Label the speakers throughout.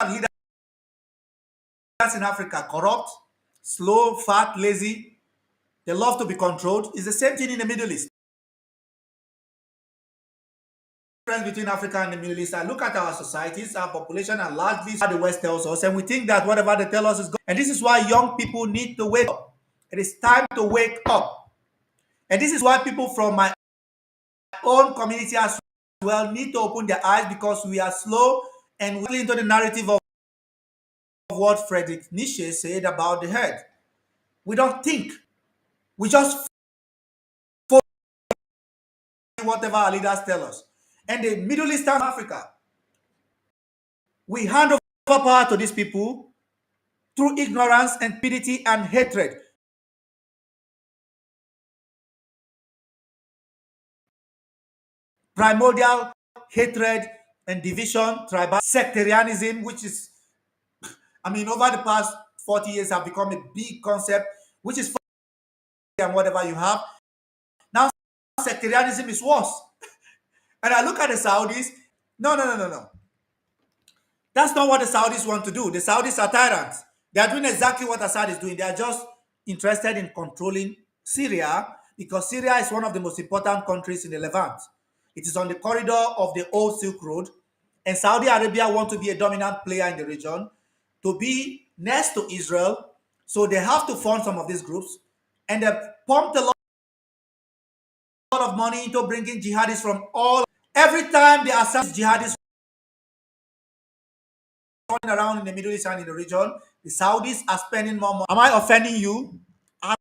Speaker 1: leaders in Africa corrupt, slow, fat, lazy. They love to be controlled. It's the same thing in the Middle East. Difference between Africa and the Middle East. I look at our societies, our population are largely what the West tells us, and we think that whatever they tell us is good. And this is why young people need to wake up. It is time to wake up. And this is why people from my own community as well need to open their eyes, because we are slow and we're into the narrative of what Friedrich Nietzsche said about the head. We don't think. We just follow whatever our leaders tell us. And the Middle Eastern Africa, we hand over power to these people through ignorance and stupidity and hatred. Primordial hatred and division, tribal sectarianism, which is, I mean, over the past 40 years have become a big concept, which is and whatever you have. Now, sectarianism is worse. And I look at the Saudis. No, no, no, no, no. That's not what the Saudis want to do. The Saudis are tyrants. They are doing exactly what Assad is doing. They are just interested in controlling Syria, because Syria is one of the most important countries in the Levant. It is on the corridor of the old Silk Road, and Saudi Arabia want to be a dominant player in the region, to be next to Israel. So they have to fund some of these groups, and they pumped a lot of money into bringing jihadists from all. Every time the Assad jihadists running around in the Middle East and in the region, the Saudis are spending more money. Am I offending you? I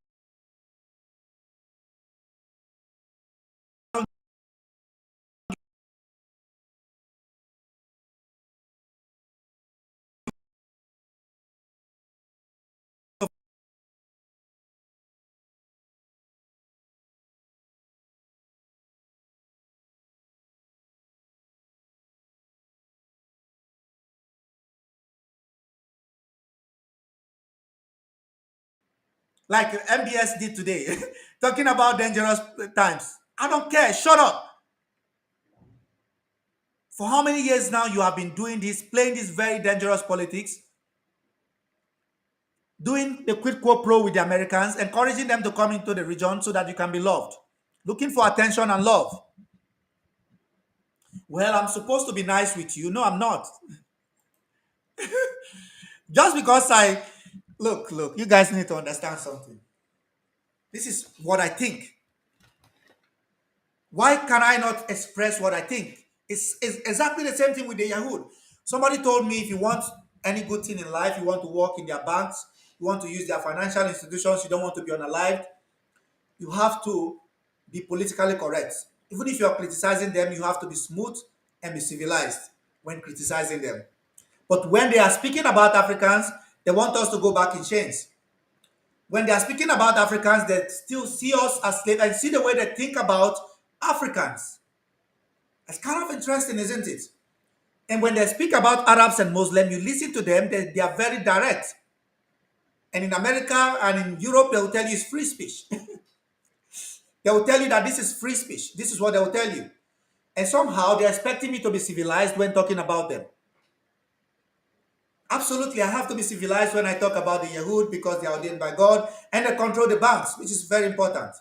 Speaker 1: don't like MBS did today, talking about dangerous times. I don't care. Shut up. For how many years now you have been doing this, playing this very dangerous politics, doing the quid quo pro with the Americans, encouraging them to come into the region so that you can be loved, looking for attention and love. Well, I'm supposed to be nice with you. No, I'm not. Just because I look, you guys need to understand something. This is what I think. Why can I not express what I think? It's exactly the same thing with the Yahoo. Somebody told me, if you want any good thing in life, you want to work in their banks, you want to use their financial institutions, you don't want to be unalived, you have to be politically correct. Even if you are criticizing them, you have to be smooth and be civilized when criticizing them. But when they are speaking about Africans, they want us to go back in chains. When they are speaking about Africans, they still see us as slaves and see the way they think about Africans. It's kind of interesting, isn't it? And when they speak about Arabs and Muslims, you listen to them, they are very direct. And in America and in Europe, they will tell you it's free speech. They will tell you that this is free speech. This is what they will tell you. And somehow they're expecting me to be civilized when talking about them. Absolutely, I have to be civilized when I talk about the Yahud, because they are ordained by God and they control the banks, which is very important.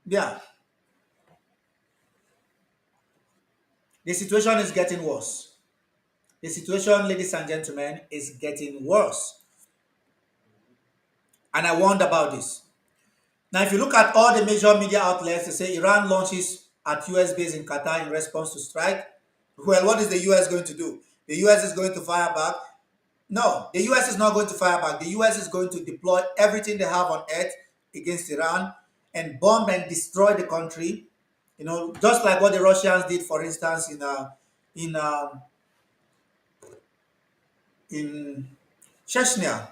Speaker 1: Yeah, the situation is getting worse. The situation, ladies and gentlemen, is getting worse. And I warned about this. Now, if you look at all the major media outlets, they say Iran launches at US base in Qatar in response to strike. Well, what is the US going to do? The US is going to fire back. No, the US is not going to fire back. The US is going to deploy everything they have on earth against Iran and bomb and destroy the country. You know, just like what the Russians did, for instance, in um, in Chechnya.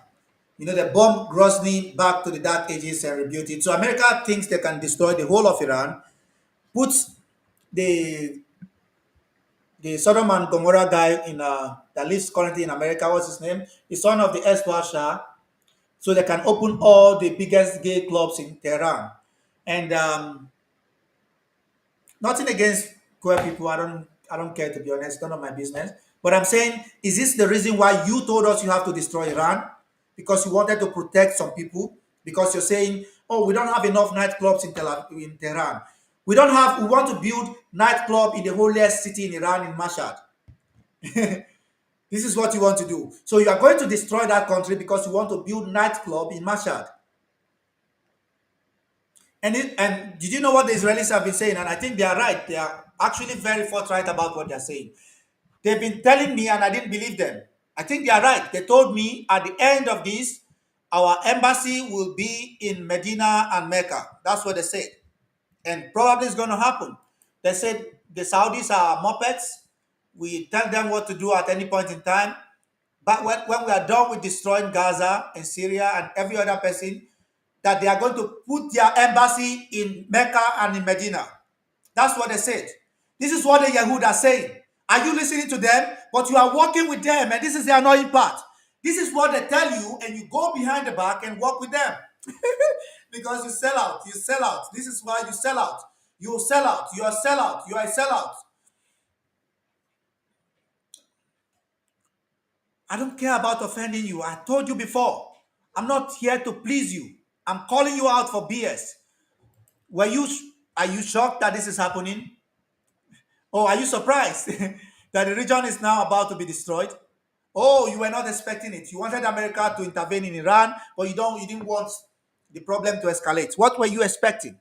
Speaker 1: You know, they bombed Grozny back to the dark ages and rebuilt it. So America thinks they can destroy the whole of Iran, put the the Sodom and Gomorrah guy in that lives currently in America. What's his name? The son of the Eswar Shah, so they can open all the biggest gay clubs in Tehran. And nothing against queer people. I don't care, to be honest. None of my business. But I'm saying, is this the reason why you told us you have to destroy Iran? Because you wanted to protect some people? Because you're saying, oh, we don't have enough nightclubs in Tehran. We want to build nightclub in the holiest city in Iran, in Mashhad. This is what you want to do. So you are going to destroy that country because you want to build nightclub in Mashhad. And did you know what the Israelis have been saying? And I think they are right. They are actually very forthright about what they're saying. They've been telling me, and I didn't believe them. I think they are right. They told me at the end of this, our embassy will be in Medina and Mecca. That's what they said. And probably it's going to happen. They said the Saudis are muppets. We tell them what to do at any point in time. But when we are done with destroying Gaza and Syria and every other person, that they are going to put their embassy in Mecca and in Medina. That's what they said. This is what the Yahud are saying. Are you listening to them? But you are working with them, and this is the annoying part. This is what they tell you, and you go behind the back and work with them. Because you sell out. You sell out. This is why you sell out. You sell out. You are a sellout. You are a sellout. I don't care about offending you. I told you before. I'm not here to please you. I'm calling you out for BS. Were you are you shocked that this is happening? Oh, are you surprised that the region is now about to be destroyed? Oh, you were not expecting it. You wanted America to intervene in Iran, but you didn't want the problem to escalate. What were you expecting?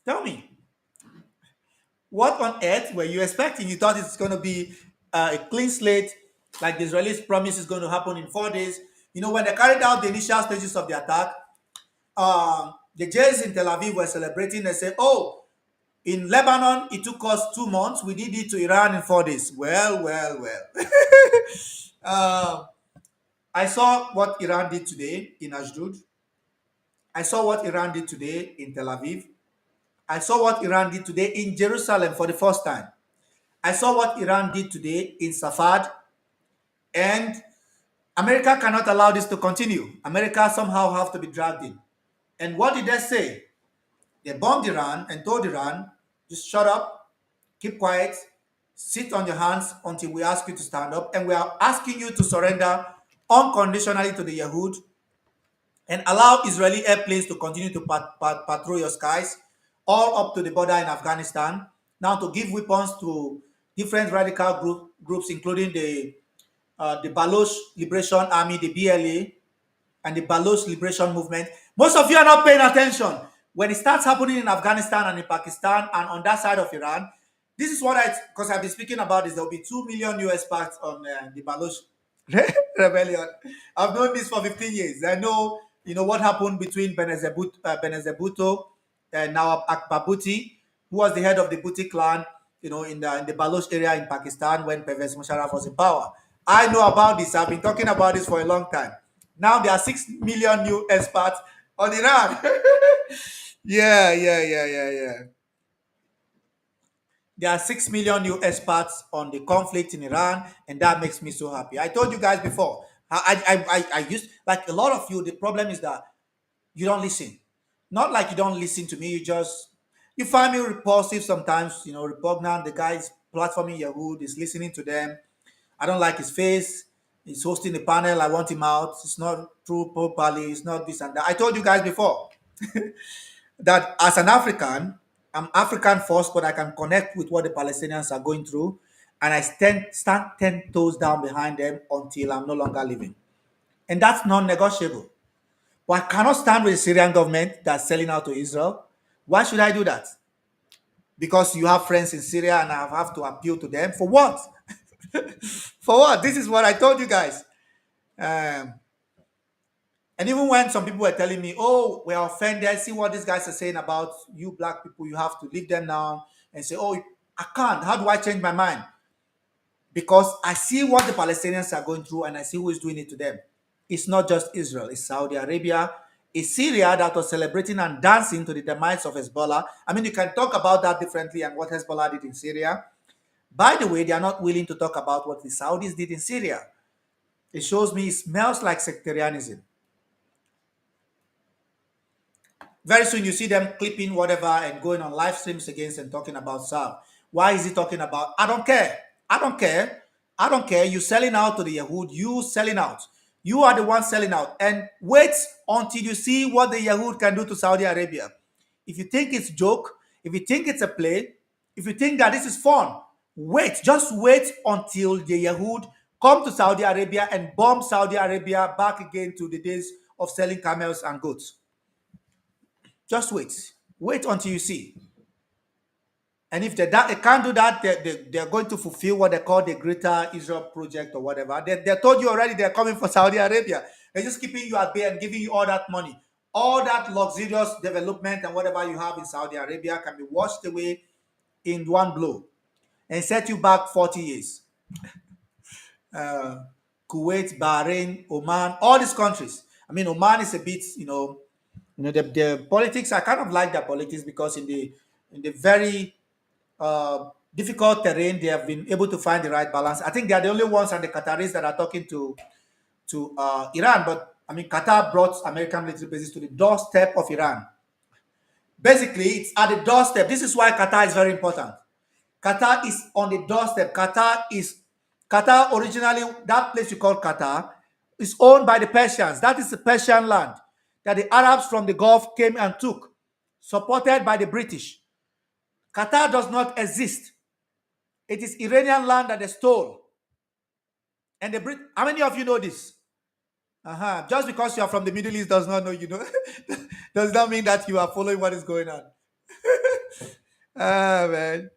Speaker 1: Tell me. What on earth were you expecting? You thought it's going to be a clean slate, like the Israelis promise is going to happen in 4 days. You know, when they carried out the initial stages of the attack, the Jays in Tel Aviv were celebrating. They said, oh, in Lebanon, it took us 2 months. We did it to Iran in 4 days. Well, well, well. I saw what Iran did today in Ashdod. I saw what Iran did today in Tel Aviv. I saw what Iran did today in Jerusalem for the first time. I saw what Iran did today in Safad. And America cannot allow this to continue. America somehow have to be dragged in. And what did they say? They bombed Iran and told Iran, just shut up, keep quiet, sit on your hands until we ask you to stand up. And we are asking you to surrender unconditionally to the Yahud and allow Israeli airplanes to continue to patrol your skies all up to the border in Afghanistan. Now to give weapons to different radical groups, including the Baloch Liberation Army, the BLA, and the Baloch Liberation Movement. Most of you are not paying attention. When it starts happening in Afghanistan and in Pakistan and on that side of Iran, this is what because I've been speaking about this, there will be 2 million US parts on the Baloch rebellion. I've known this for 15 years. I know, what happened between Benazir Bhutto and Nawab Akbar Bhutto, who was the head of the Bhutto clan, in the Baloch area in Pakistan when Pervez Musharraf was in power. I know about this. I've been talking about this for a long time. Now there are 6 million new experts on Iran. Yeah. There are 6 million new experts on the conflict in Iran, and that makes me so happy. I told you guys before. I used, like a lot of you. The problem is that you don't listen. Not like you don't listen to me. You find me repulsive sometimes. Repugnant. The guy's platforming Yahoo is listening to them. I don't like his face. He's hosting the panel. I want him out. It's not true properly. It's not this and that. I told you guys before that as an African, I'm African first, but I can connect with what the Palestinians are going through. And I stand 10 toes down behind them until I'm no longer living. And that's non negotiable. But I cannot stand with the Syrian government that's selling out to Israel. Why should I do that? Because you have friends in Syria and I have to appeal to them. For what? For what? This is what I told you guys. Um, and even when some people were telling me, oh, we're offended, see what these guys are saying about you black people, you have to leave them now and say, oh, I can't. How do I change my mind? Because I see what the Palestinians are going through and I see who is doing it to them. It's not just Israel, it's Saudi Arabia, it's Syria that was celebrating and dancing to the demise of Hezbollah. I mean, you can talk about that differently and what Hezbollah did in Syria. By the way, they are not willing to talk about what the Saudis did in Syria. It shows me it smells like sectarianism. Very soon you see them clipping whatever and going on live streams against and talking about Saab. Why is he talking about? I don't care. I don't care. I don't care. You selling out to the Yahud. You selling out. You are the one selling out. And wait until you see what the Yahud can do to Saudi Arabia. If you think it's joke, if you think it's a play, if you think that this is fun, wait. Just wait until the Yahud come to Saudi Arabia and bomb Saudi Arabia back again to the days of selling camels and goats. Just wait. Wait until you see. And if they can't do that, they're going to fulfill what they call the Greater Israel Project or whatever. They told you already they're coming for Saudi Arabia. They're just keeping you at bay and giving you all that money. All that luxurious development and whatever you have in Saudi Arabia can be washed away in one blow and set you back 40 years. Uh, Kuwait, Bahrain, Oman, all these countries. I mean, Oman is a bit, the politics. I kind of like their politics because in the very difficult terrain, they have been able to find the right balance. I think they are the only ones and the Qataris that are talking to Iran. But I mean, Qatar brought American military bases to the doorstep of Iran. Basically, it's at the doorstep. This is why Qatar is very important. Qatar is on the doorstep. Qatar originally, that place you call Qatar is owned by the Persians. That is the Persian land that the Arabs from the Gulf came and took, supported by the British. Qatar does not exist. It is Iranian land that they stole. And how many of you know this? Just because you are from the Middle East does not know you know does not mean that you are following what is going on. Man.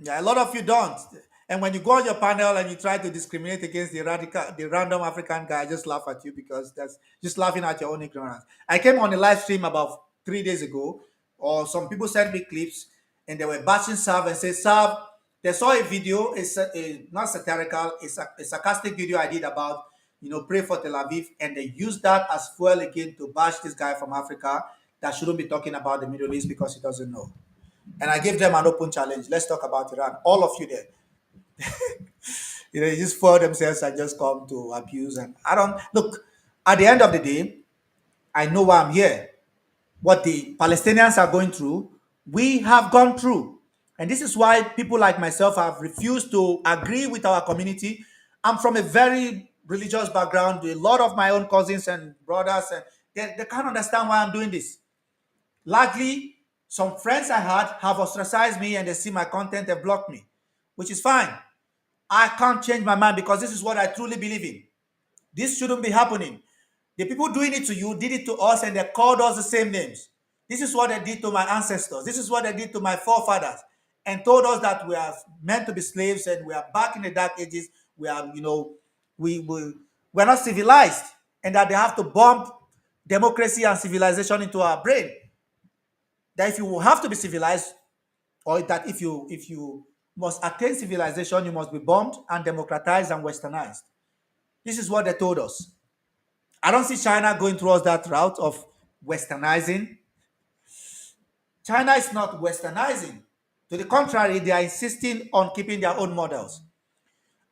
Speaker 1: Yeah, a lot of you don't. And when you go on your panel and you try to discriminate against the random African guy, I just laugh at you because that's just laughing at your own ignorance. I came on a live stream about 3 days ago, or some people sent me clips and they were bashing Sav and say, Sav, they saw a video, not satirical, it's a sarcastic video I did about, pray for Tel Aviv, and they used that as fuel again to bash this guy from Africa that shouldn't be talking about the Middle East because he doesn't know. And I gave them an open challenge. Let's talk about Iran. All of you there. They just fool themselves and just come to abuse. And I don't look, at the end of the day, I know why I'm here. What the Palestinians are going through, we have gone through. And this is why people like myself have refused to agree with our community. I'm from a very religious background. A lot of my own cousins and brothers, and they can't understand why I'm doing this. Largely, some friends I had have ostracized me and they see my content and blocked me, which is fine. I can't change my mind because this is what I truly believe in. This shouldn't be happening. The people doing it to you did it to us and they called us the same names. This is what they did to my ancestors. This is what they did to my forefathers and told us that we are meant to be slaves and we are back in the dark ages. We are, we're not civilized and that they have to bomb democracy and civilization into our brain. That if you have to be civilized, or that if you must attain civilization, you must be bombed and democratized and westernized. This is what they told us. I don't see China going towards that route of westernizing. China is not westernizing. To the contrary, they are insisting on keeping their own models.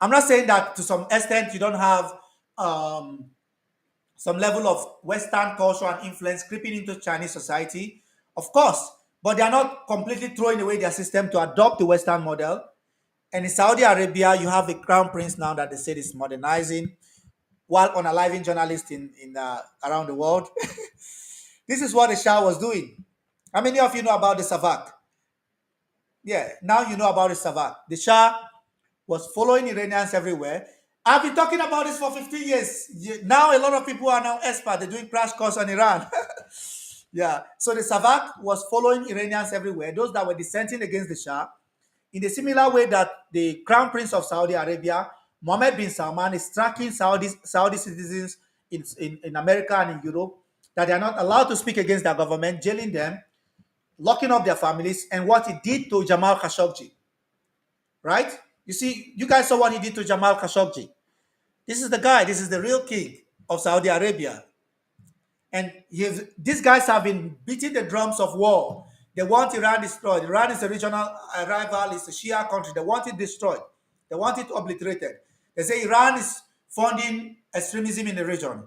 Speaker 1: I'm not saying that to some extent you don't have some level of Western culture and influence creeping into Chinese society, of course, but they are not completely throwing away their system to adopt the Western model. And in Saudi Arabia, you have a crown prince now that they said is modernizing while unaliving journalists in around the world. This is what the Shah was doing. How many of you know about the Savak? Yeah, now you know about the Savak. The Shah was following Iranians everywhere. I've been talking about this for 15 years. Now a lot of people are now experts. They're doing crash course on Iran. Yeah. So the Savak was following Iranians everywhere, those that were dissenting against the Shah, in a similar way that the Crown Prince of Saudi Arabia, Mohammed bin Salman, is tracking Saudi citizens in America and in Europe, that they are not allowed to speak against their government, jailing them, locking up their families, and what he did to Jamal Khashoggi. Right? You see, you guys saw what he did to Jamal Khashoggi. This is the guy, this is the real king of Saudi Arabia. And these guys have been beating the drums of war. They want Iran destroyed. Iran is a regional rival, it's a Shia country. They want it destroyed. They want it obliterated. They say Iran is funding extremism in the region.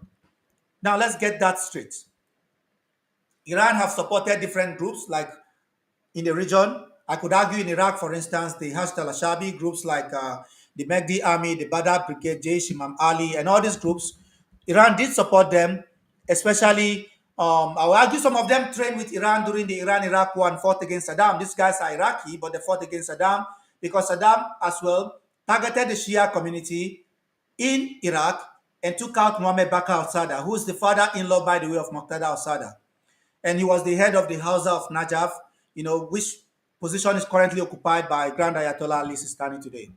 Speaker 1: Now let's get that straight. Iran have supported different groups like in the region. I could argue in Iraq, for instance, the Hashd al-Shabi groups like the Mahdi Army, the Badr Brigade, Jaish, Imam Ali, and all these groups. Iran did support them, especially. I will argue some of them trained with Iran during the Iran-Iraq war and fought against Saddam. These guys are Iraqi, but they fought against Saddam because Saddam as well targeted the Shia community in Iraq and took out Mohammed Bakr al-Sadr, who is the father-in-law, by the way, of Muqtada al-Sadr, and he was the head of the Hausa of Najaf, which position is currently occupied by Grand Ayatollah Ali Sistani today.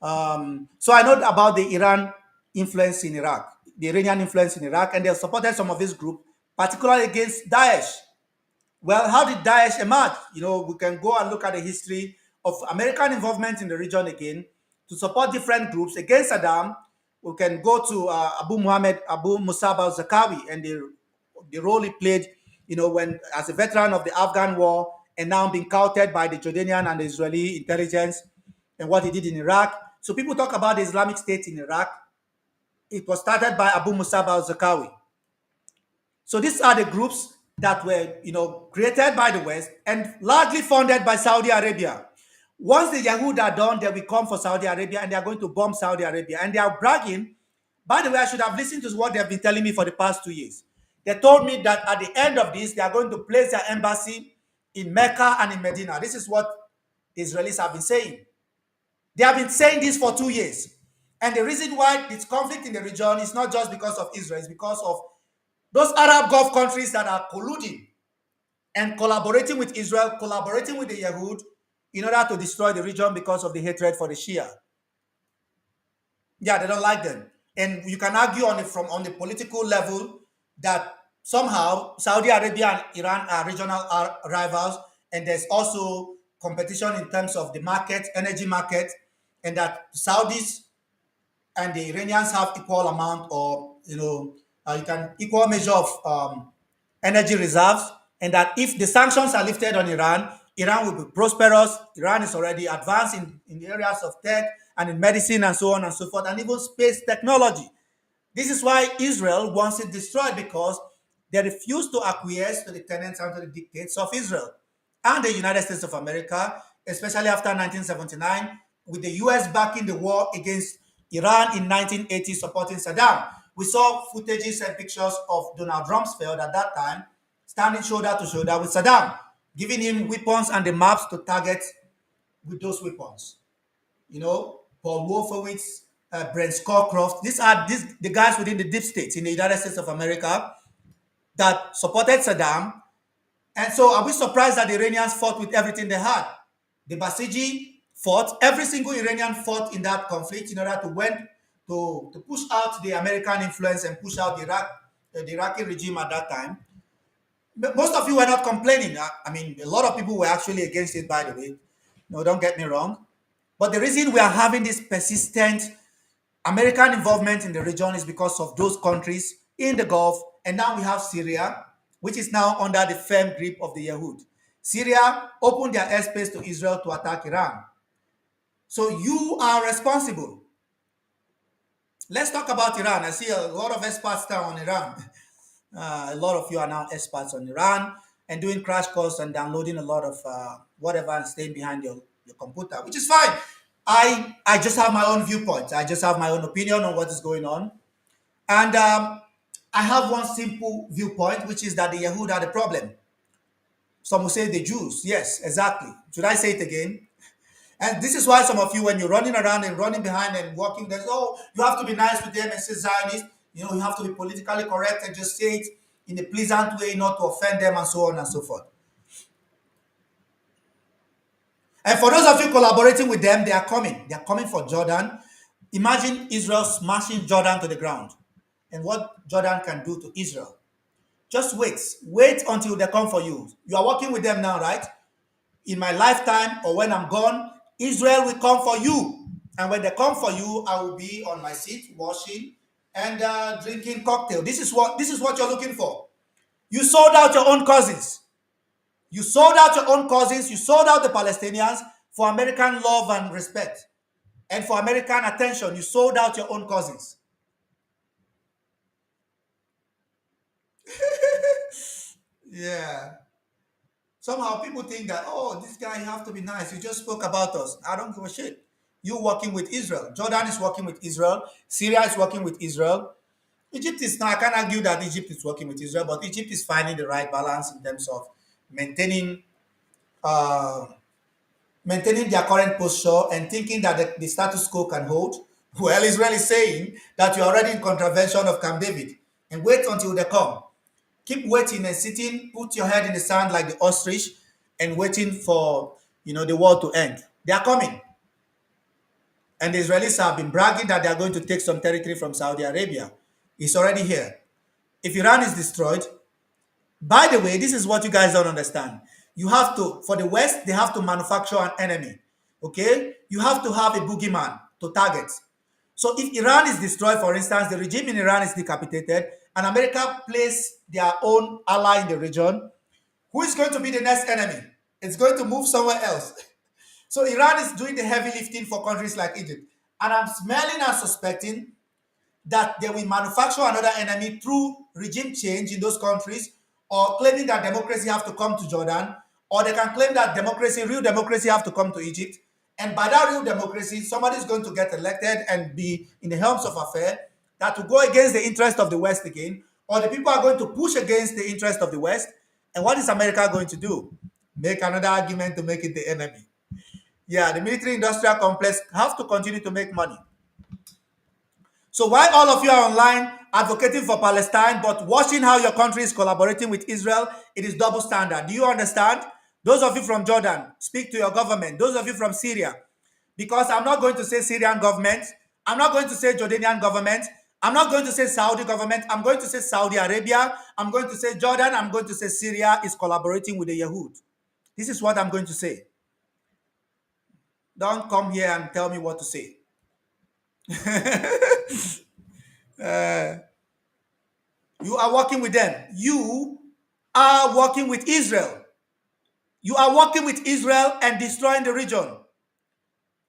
Speaker 1: So I know about the Iran influence in Iraq, the Iranian influence in Iraq, and they have supported some of this group, particularly against Daesh. Well, how did Daesh emerge? We can go and look at the history of American involvement in the region again to support different groups against Saddam. We can go to Abu Musab al-Zakawi and the role he played, when as a veteran of the Afghan war and now being counted by the Jordanian and the Israeli intelligence and what he did in Iraq. So people talk about the Islamic State in Iraq. It was started by Abu Musab al-Zakawi. So these are the groups that were, created by the West and largely funded by Saudi Arabia. Once the Yahud are done, they will come for Saudi Arabia and they are going to bomb Saudi Arabia. And they are bragging. By the way, I should have listened to what they have been telling me for the past 2 years. They told me that at the end of this, they are going to place their embassy in Mecca and in Medina. This is what the Israelis have been saying. They have been saying this for 2 years. And the reason why this conflict in the region is not just because of Israel, it's because of those Arab Gulf countries that are colluding and collaborating with Israel, collaborating with the Yahud in order to destroy the region because of the hatred for the Shia. Yeah, they don't like them. And you can argue on the political level that somehow Saudi Arabia and Iran are regional rivals, and there's also competition in terms of the market, energy market, and that Saudis and the Iranians have equal amount, or you can equal measure of energy reserves, and that if the sanctions are lifted on Iran, Iran will be prosperous. Iran is already advanced in the areas of tech and in medicine and so on and so forth, and even space technology. This is why Israel wants it destroyed, because they refuse to acquiesce to the tenets and to the dictates of Israel and the United States of America, especially after 1979, with the US backing the war against Iran in 1980, supporting Saddam. We saw footages and pictures of Donald Rumsfeld at that time standing shoulder to shoulder with Saddam, giving him weapons and the maps to target with those weapons. Paul Wolfowitz, Brent Scowcroft. These are the guys within the deep states in the United States of America that supported Saddam. And so are we surprised that the Iranians fought with everything they had? The Basiji fought, every single Iranian fought in that conflict in order to push out the American influence and push out the Iraqi regime at that time. But most of you were not complaining. I mean, a lot of people were actually against it, by the way. No, don't get me wrong. But the reason we are having this persistent American involvement in the region is because of those countries in the Gulf. And now we have Syria, which is now under the firm grip of the Yahud. Syria opened their airspace to Israel to attack Iran. So you are responsible. Let's talk about Iran. I see a lot of experts now on Iran. A lot of you are now experts on Iran and doing crash course and downloading a lot of whatever and staying behind your computer, which is fine. I just have my own viewpoint. I just have my own opinion on what is going on. And I have one simple viewpoint, which is that the Yahud are the problem. Some will say the Jews. Yes, exactly. Should I say it again? And this is why some of you, when you're running around and running behind and walking, there's, oh, you have to be nice with them and say Zionist. You have to be politically correct and just say it in a pleasant way, not to offend them and so on and so forth. And for those of you collaborating with them, they are coming. They are coming for Jordan. Imagine Israel smashing Jordan to the ground and what Jordan can do to Israel. Just wait. Wait until they come for you. You are working with them now, right? In my lifetime or when I'm gone, Israel will come for you. And when they come for you, I will be on my seat washing and drinking cocktail. This is what you're looking for. You sold out your own cousins. You sold out your own cousins. You sold out the Palestinians for American love and respect and for American attention. You sold out your own cousins. Yeah. Somehow people think that, oh, this guy, you have to be nice. You just spoke about us. I don't give a shit. You working with Israel. Jordan is working with Israel. Syria is working with Israel. Egypt is now, I can't argue that Egypt is working with Israel, but Egypt is finding the right balance in terms of maintaining uh, maintaining their current posture and thinking that the status quo can hold. Well, Israel is saying that you're already in contravention of Camp David and wait until they come. Keep waiting and sitting, put your head in the sand like the ostrich and waiting for the war to end. They are coming. And the Israelis have been bragging that they are going to take some territory from Saudi Arabia. It's already here. If Iran is destroyed, by the way, this is what you guys don't understand. You have to, for the West, they have to manufacture an enemy. Okay? You have to have a boogeyman to target. So if Iran is destroyed, for instance, the regime in Iran is decapitated, and America places their own ally in the region, who is going to be the next enemy? It's going to move somewhere else. So Iran is doing the heavy lifting for countries like Egypt. And I'm smelling and suspecting that they will manufacture another enemy through regime change in those countries, or claiming that democracy have to come to Jordan, or they can claim that democracy, real democracy, have to come to Egypt. And by that real democracy, somebody is going to get elected and be in the helms of affair that will go against the interest of the West again, or the people are going to push against the interest of the West. And what is America going to do? Make another argument to make it the enemy. Yeah, the military industrial complex have to continue to make money. So while all of you are online advocating for Palestine, but watching how your country is collaborating with Israel, it is double standard. Do you understand? Those of you from Jordan, speak to your government. Those of you from Syria, because I'm not going to say Syrian government, I'm not going to say Jordanian government, I'm not going to say Saudi government, I'm going to say Saudi Arabia, I'm going to say Jordan, I'm going to say Syria is collaborating with the Yahud. This is what I'm going to say. Don't come here and tell me what to say. You are working with them. You are working with Israel. You are working with Israel and destroying the region.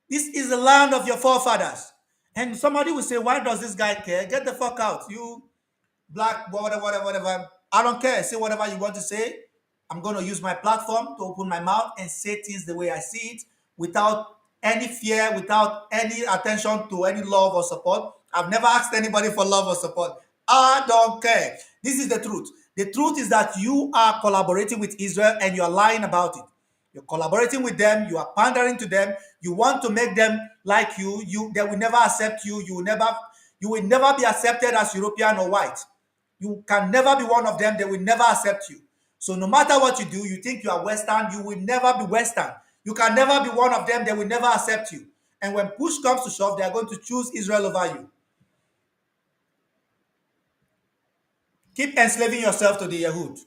Speaker 1: This is the land of your forefathers. And somebody will say, why does this guy care? Get the fuck out. You black, whatever, whatever, whatever. I don't care. Say whatever you want to say. I'm going to use my platform to open my mouth and say things the way I see it without any fear, without any attention to any love or support. I've never asked anybody for love or support. I don't care. This is the truth. The truth is that you are collaborating with Israel and you are lying about it. You're collaborating with them, you are pandering to them, you want to make them like you, they will never accept you, you will never be accepted as European or white. You can never be one of them. They will never accept you. So no matter what you do, you think you are Western, you will never be Western. You can never be one of them. They will never accept you. And when push comes to shove, they are going to choose Israel over you. Keep enslaving yourself to the Yahud.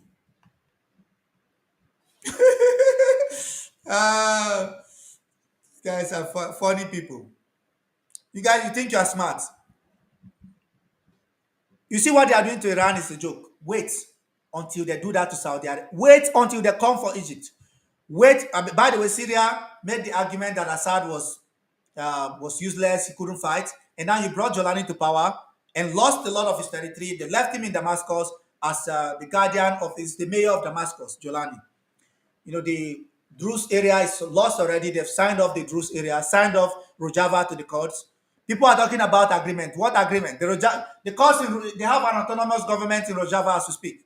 Speaker 1: Uh, guys are funny people. You guys, you think you are smart. You see what they are doing to Iran is a joke. Wait until they do that to Saudi Arabia. Wait until they come for Egypt. Wait. By the way, Syria made the argument that Assad was useless. He couldn't fight, and now you brought Jolani to power and lost a lot of his territory. They left him in Damascus as the guardian of the mayor of Damascus, Jolani. The Druze area is lost already. They've signed off the Druze area, signed off Rojava to the courts. People are talking about agreement. What agreement? The courts, they have an autonomous government in Rojava as we speak.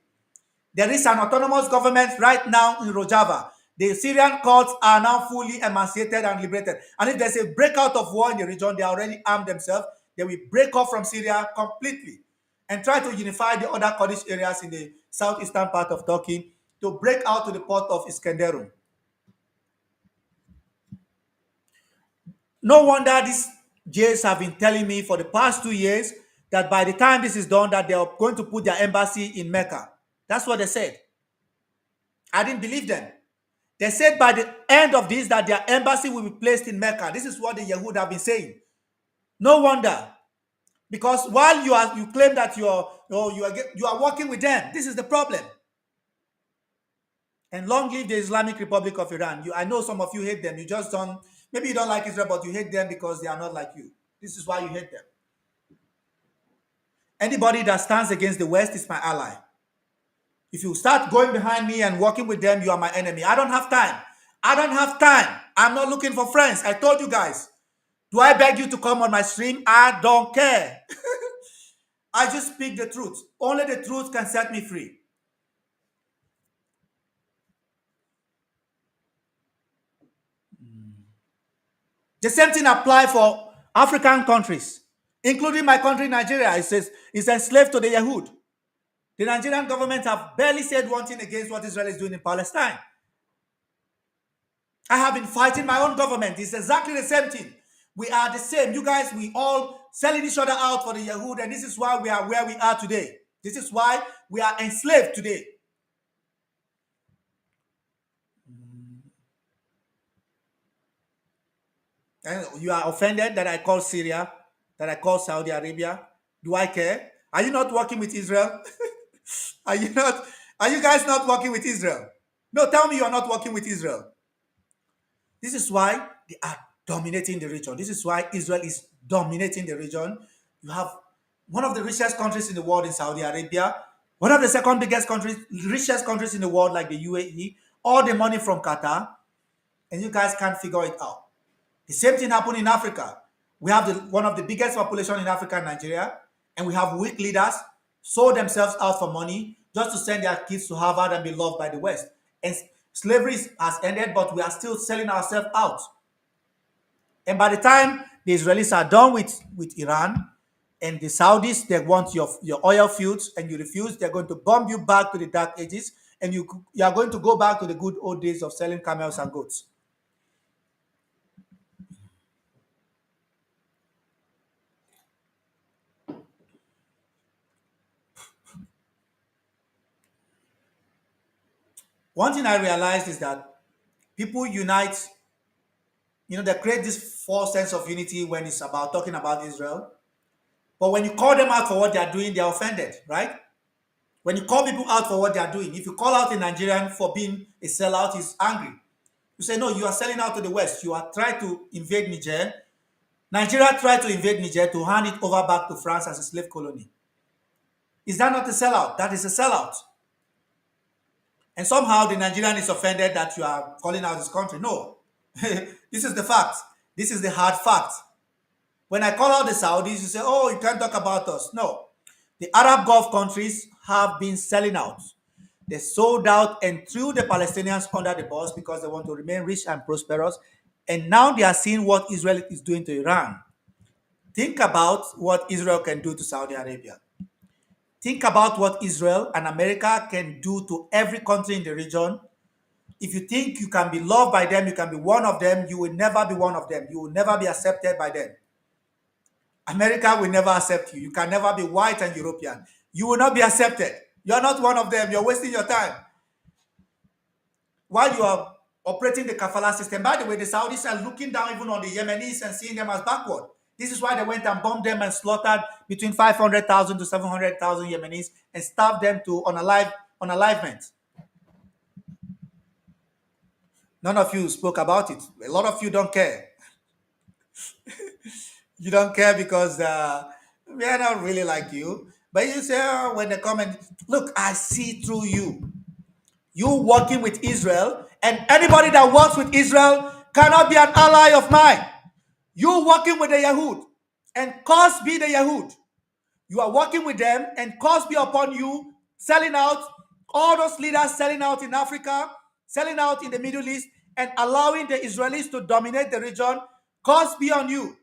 Speaker 1: There is an autonomous government right now in Rojava. The Syrian courts are now fully emancipated and liberated. And if there's a breakout of war in the region, they already armed themselves. They will break off from Syria completely and try to unify the other Kurdish areas in the southeastern part of Turkey to break out to the port of Iskenderun. No wonder these Jays have been telling me for the past 2 years that by the time this is done, that they are going to put their embassy in Mecca. That's what they said. I didn't believe them. They said by the end of this that their embassy will be placed in Mecca. This is what the Yahud have been saying. No wonder, because while you claim that you are working with them, this is the problem. And long live the Islamic Republic of Iran. I know some of you hate them. You just don't. Maybe you don't like Israel, but you hate them because they are not like you. This is why you hate them. Anybody that stands against the West is my ally. If you start going behind me and working with them, you are my enemy. I don't have time. I don't have time. I'm not looking for friends. I told you guys. Do I beg you to come on my stream? I don't care. I just speak the truth. Only the truth can set me free. The same thing apply for African countries, including my country, Nigeria. It says it's enslaved to the Yahud. The Nigerian government have barely said one thing against what Israel is doing in Palestine. I have been fighting my own government. It's exactly the same thing. We are the same. You guys, we all selling each other out for the Yahud, and this is why we are where we are today. This is why we are enslaved today. And you are offended that I call Syria, that I call Saudi Arabia. Do I care? Are you not working with Israel? Are you not? Are you guys not working with Israel? No, tell me you are not working with Israel. This is why they are dominating the region. This is why Israel is dominating the region. You have one of the richest countries in the world in Saudi Arabia, one of the second biggest countries, richest countries in the world like the UAE, all the money from Qatar, and you guys can't figure it out. The same thing happened in Africa. We have one of the biggest population in Africa, Nigeria, and we have weak leaders sold themselves out for money just to send their kids to Harvard and be loved by the West. And slavery has ended, but we are still selling ourselves out. And by the time the Israelis are done with Iran and the Saudis, they want your oil fields and you refuse, they're going to bomb you back to the dark ages and you are going to go back to the good old days of selling camels and goats. One thing I realized is that people unite, they create this false sense of unity when it's about talking about Israel. But when you call them out for what they are doing, they're offended, right? When you call people out for what they are doing, if you call out a Nigerian for being a sellout, he's angry. You say, no, you are selling out to the West. You are trying to invade Niger. Nigeria tried to invade Niger to hand it over back to France as a slave colony. Is that not a sellout? That is a sellout. And somehow the Nigerian is offended that you are calling out his country. No, this is the fact. This is the hard fact. When I call out the Saudis, you say, oh, you can't talk about us. No. The Arab Gulf countries have been selling out. They sold out and threw the Palestinians under the bus because they want to remain rich and prosperous. And now they are seeing what Israel is doing to Iran. Think about what Israel can do to Saudi Arabia. Think about what Israel and America can do to every country in the region. If you think you can be loved by them, you can be one of them, you will never be one of them. You will never be accepted by them. America will never accept you. You can never be white and European. You will not be accepted. You're not one of them. You're wasting your time. While you are operating the kafala system, by the way, the Saudis are looking down even on the Yemenis and seeing them as backward. This is why they went and bombed them and slaughtered between 500,000 to 700,000 Yemenis and starved them to unalivement. None of you spoke about it. A lot of you don't care. You don't care because we are not really like you. But you say, oh, when they come and look, I see through you. You working with Israel, and anybody that works with Israel cannot be an ally of mine. You working with the Yahud, and cause be the Yahud. You are working with them, and cause be upon you, selling out, all those leaders selling out in Africa, selling out in the Middle East, and allowing the Israelis to dominate the region, cause be on you.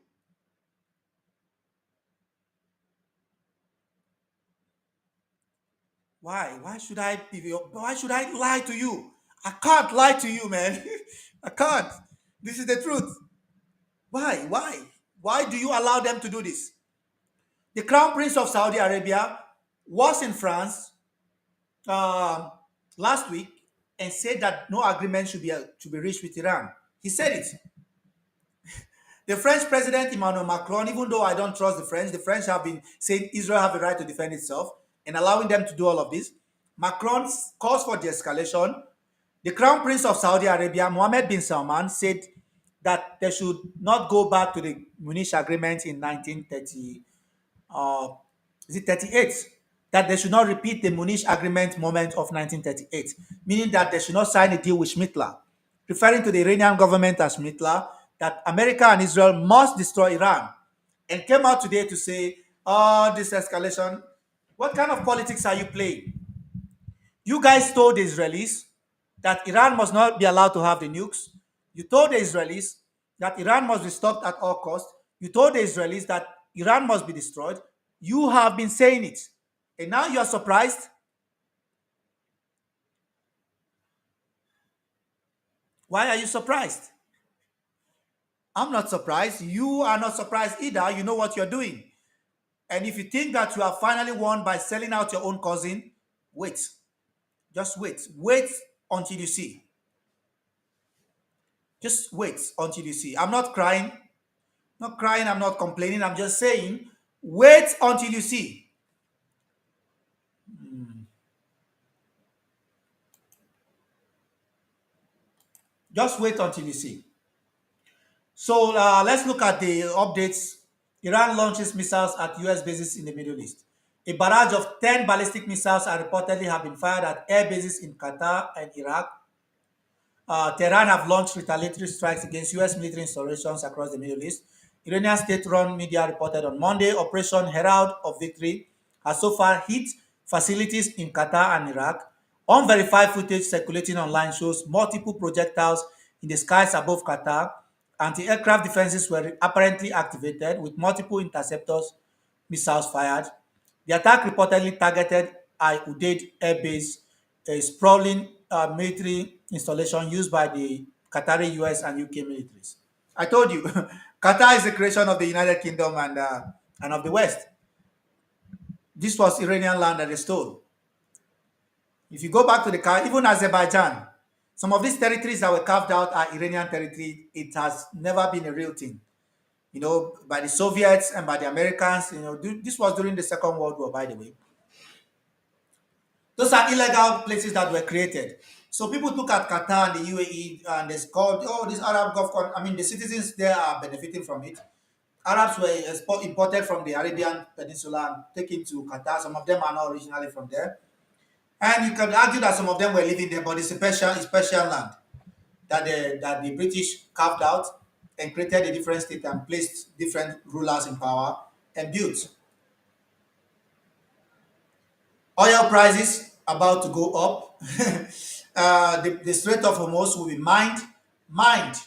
Speaker 1: Why? Why should I lie to you? I can't lie to you, man. I can't. This is the truth. Why? Why? Why do you allow them to do this? The Crown Prince of Saudi Arabia was in France um, last week and said that no agreement should be reached with Iran. He said it. The French President Emmanuel Macron, even though I don't trust the French have been saying Israel have the right to defend itself and allowing them to do all of this. Macron calls for de-escalation. The Crown Prince of Saudi Arabia, Mohammed bin Salman, said that they should not go back to the Munich Agreement in 1930. Is it 38? that they should not repeat the Munich Agreement moment of 1938, meaning that they should not sign a deal with Schmittler, referring to the Iranian government as Schmittler, that America and Israel must destroy Iran, and came out today to say, oh, this escalation. What kind of politics are you playing? You guys told the Israelis that Iran must not be allowed to have the nukes. You told the Israelis that Iran must be stopped at all costs. You told the Israelis that Iran must be destroyed. You have been saying it. And now you are surprised. Why are you surprised? I'm not surprised. You are not surprised either. You know what you're doing. And if you think that you have finally won by selling out your own cousin, wait. Just wait. Wait until you see. Just wait until you see. I'm not crying. Not crying, I'm not complaining. I'm just saying, wait until you see. Just wait until you see. So let's look at the updates. Iran launches missiles at US bases in the Middle East. A barrage of 10 ballistic missiles are reportedly have been fired at air bases in Qatar and Iraq. Tehran have launched retaliatory strikes against US military installations across the Middle East. Iranian state-run media reported on Monday Operation Herald of Victory has so far hit facilities in Qatar and Iraq. Unverified footage circulating online shows multiple projectiles in the skies above Qatar. Anti-aircraft defenses were apparently activated with multiple interceptors missiles fired. The attack reportedly targeted Al Udeid Air Base, a sprawling military installation used by the Qatari, US, and UK militaries. I told you, Qatar is a creation of the United Kingdom and of the West. This was Iranian land that they stole. If you go back to the car, even Azerbaijan, some of these territories that were carved out are Iranian territory. It has never been a real thing. By the Soviets and by the Americans. This was during the Second World War, by the way. Those are illegal places that were created. So people look at Qatar and the UAE and it's called, oh, this Arab Gulf. I mean, the citizens there are benefiting from it. Arabs were imported from the Arabian Peninsula and taken to Qatar. Some of them are not originally from there. And you can argue that some of them were living there, but it's a special land that the British carved out and created a different state and placed different rulers in power and built. Oil prices about to go up. The Strait of Hormuz will be mined, mined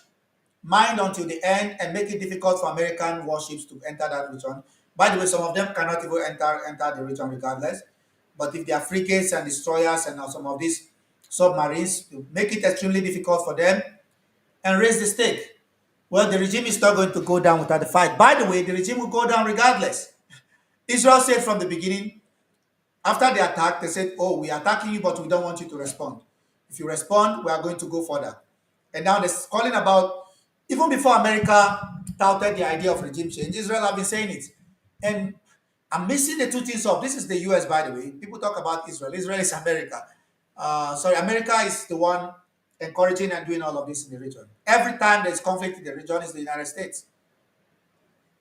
Speaker 1: until the end and make it difficult for American warships to enter that region. By the way, some of them cannot even enter the region regardless. But if they are frigates and destroyers and some of these submarines, to make it extremely difficult for them and raise the stake. Well, the regime is not going to go down without a fight. By the way, the regime will go down regardless. Israel said from the beginning, after the attack, they said, oh, we are attacking you, but we don't want you to respond. If you respond, we are going to go further. And now they're calling about, even before America touted the idea of regime change, Israel have been saying it. And I'm mixing the two things up. This is the US, by the way. People talk about Israel. Israel is America. Sorry, America is the one encouraging and doing all of this in the region. Every time there's conflict in the region, it's the United States.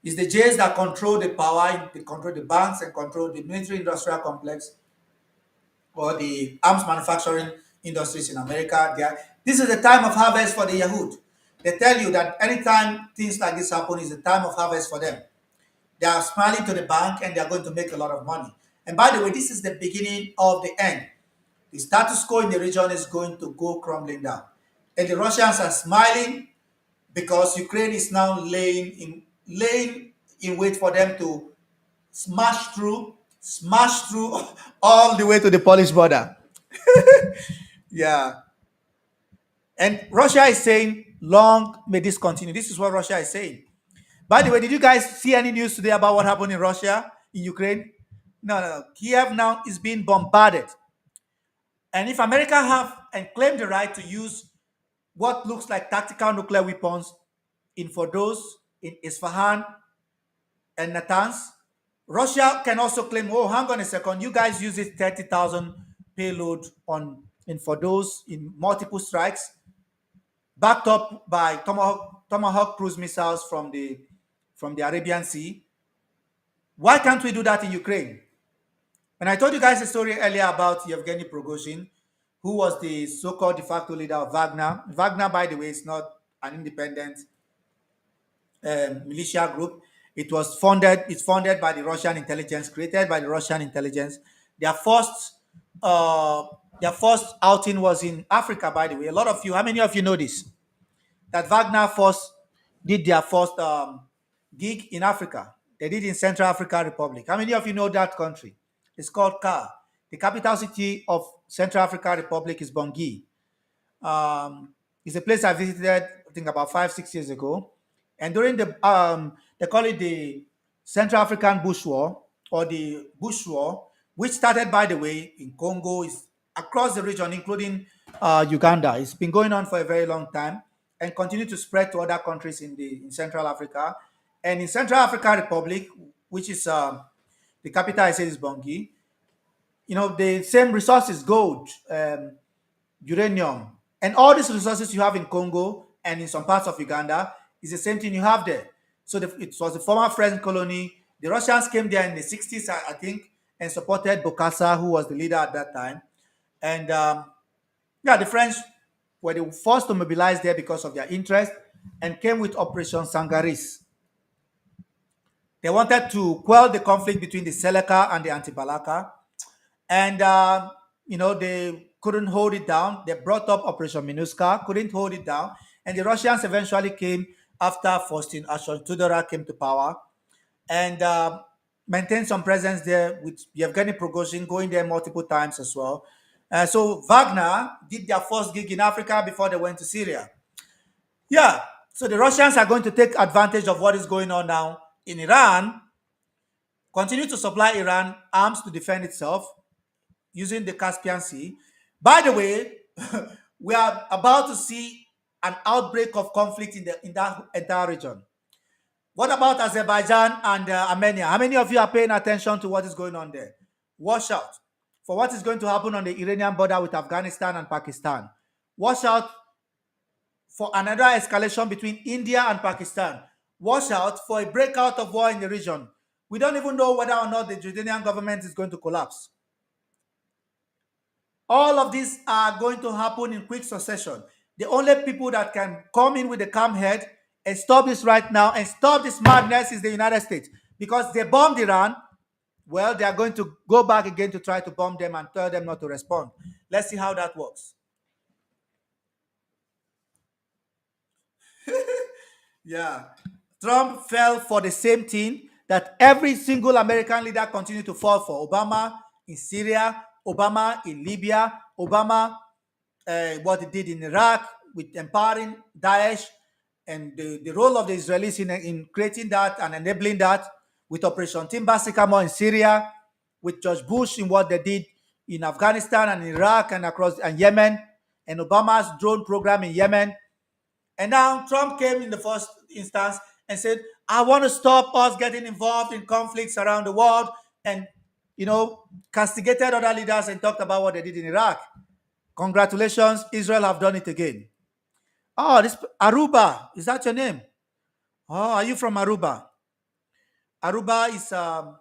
Speaker 1: It's the Jays that control the power, they control the banks and control the military industrial complex or the arms manufacturing industries in America. This is the time of harvest for the Yahud. They tell you that anytime things like this happen is the time of harvest for them. They are smiling to the bank and they are going to make a lot of money. And by the way, this is the beginning of the end. The status quo in the region is going to go crumbling down. And the Russians are smiling because Ukraine is now laying in wait for them to smash through all the way to the Polish border. Yeah. And Russia is saying, long may this continue. This is what Russia is saying. By the way, did you guys see any news today about what happened in Russia, in Ukraine? No, no, no. Kiev now is being bombarded. And if America have and claim the right to use what looks like tactical nuclear weapons in Fordoz, in Isfahan, and Natanz, Russia can also claim, oh, hang on a second, you guys use it 30,000 payload in Fordoz in multiple strikes, backed up by Tomahawk cruise missiles from the Arabian Sea. Why can't we do that in Ukraine? And I told you guys a story earlier about Yevgeny Prigozhin, who was the so-called de facto leader of Wagner. Wagner, by the way, is not an independent militia group. It's funded by the Russian intelligence, created by the Russian intelligence. Their first, uh, their first outing was in Africa. By the way, a lot of you, how many of you know this? That Wagner first did their first gig in Africa. They did in Central African Republic. How many of you know that country? It's called CAR. The capital city of Central African Republic is Bangui. It's a place I visited, I think, about 5, 6 years ago. And during they call it the Central African Bush War or the Bush War, which started, by the way, in Congo, is across the region, including Uganda. It's been going on for a very long time and continue to spread to other countries in Central Africa. And in Central African Republic, which is the capital, I said, is Bangui. The same resources, gold, uranium, and all these resources you have in Congo and in some parts of Uganda is the same thing you have there. So it was a former French colony. The Russians came there in the 60s, I think, and supported Bokassa, who was the leader at that time. And yeah, the French were the first to mobilize there because of their interest and came with Operation Sangaris. They wanted to quell the conflict between the Seleka and the Antibalaka. And they couldn't hold it down. They brought up Operation Minuska, couldn't hold it down, and the Russians eventually came after Faustin Ashon Tudora came to power and maintained some presence there with Yevgeny Prigozhin going there multiple times as well. So Wagner did their first gig in Africa before they went to Syria. Yeah, so the Russians are going to take advantage of what is going on now in Iran, continue to supply Iran arms to defend itself using the Caspian Sea. By the way, we are about to see an outbreak of conflict in that entire region. What about Azerbaijan and Armenia? How many of you are paying attention to what is going on there? Watch out for what is going to happen on the Iranian border with Afghanistan and Pakistan. Watch out for another escalation between India and Pakistan. Watch out for a breakout of war in the region. We don't even know whether or not the Jordanian government is going to collapse. All of these are going to happen in quick succession. The only people that can come in with a calm head and stop this right now and stop this madness is the United States. Because they bombed Iran, well, they are going to go back again to try to bomb them and tell them not to respond. Let's see how that works. Yeah. Trump fell for the same thing that every single American leader continued to fall for. Obama in Syria, Obama in Libya, Obama, what he did in Iraq with empowering Daesh, and the role of the Israelis in creating that and enabling that with Operation Timber Sycamore in Syria, with George Bush in what they did in Afghanistan and Iraq and across and Yemen, and Obama's drone program in Yemen. And now Trump came in the first instance and said, I want to stop us getting involved in conflicts around the world, and, castigated other leaders and talked about what they did in Iraq. Congratulations, Israel have done it again. Oh, this Aruba, is that your name? Oh, are you from Aruba? Aruba